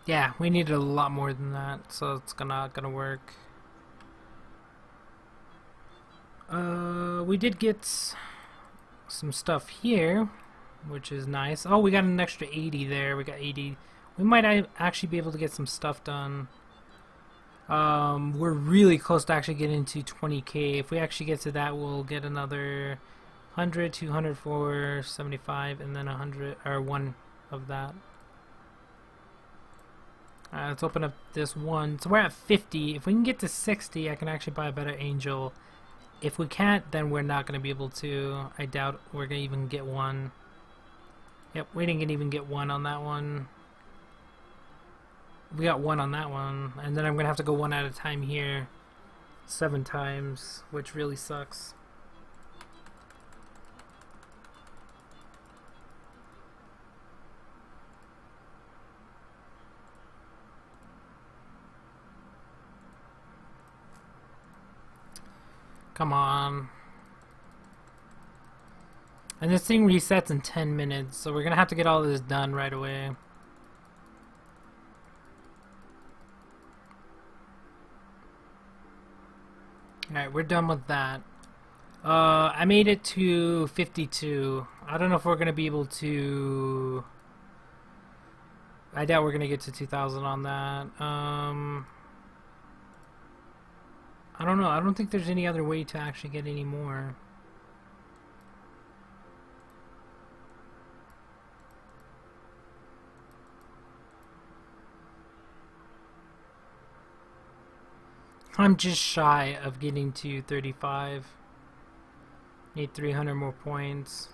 Yeah, we needed a lot more than that, so it's not gonna work. We did get some stuff here, which is nice. Oh, we got an extra 80 there. We got 80. We might actually be able to get some stuff done. We're really close to actually getting to 20k. If we actually get to that, we'll get another 100, 200, 475, and then 100 or 1 of that. Let's open up this one. So we're at 50. If we can get to 60, I can actually buy a better angel. If we can't, then we're not going to be able to. I doubt we're going to even get one. Yep, we didn't even get one on that one. We got one on that one. And then I'm going to have to go one at a time here 7 times, which really sucks. Come on. And this thing resets in 10 minutes, so we're gonna have to get all this done right away. Alright, we're done with that. I made it to 52. I don't know if we're gonna be able to... I doubt we're gonna get to 2,000 on that. I don't know. I don't think there's any other way to actually get any more. I'm just shy of getting to 35. Need 300 more points.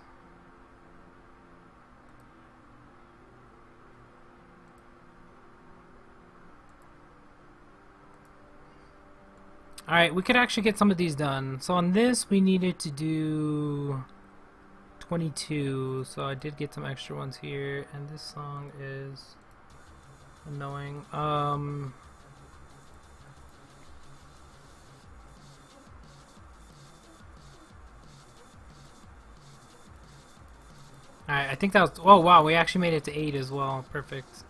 Alright, we could actually get some of these done. So on this, we needed to do 22. So I did get some extra ones here. And this song is annoying. Alright, I think that was... Oh, wow, we actually made it to 8 as well. Perfect.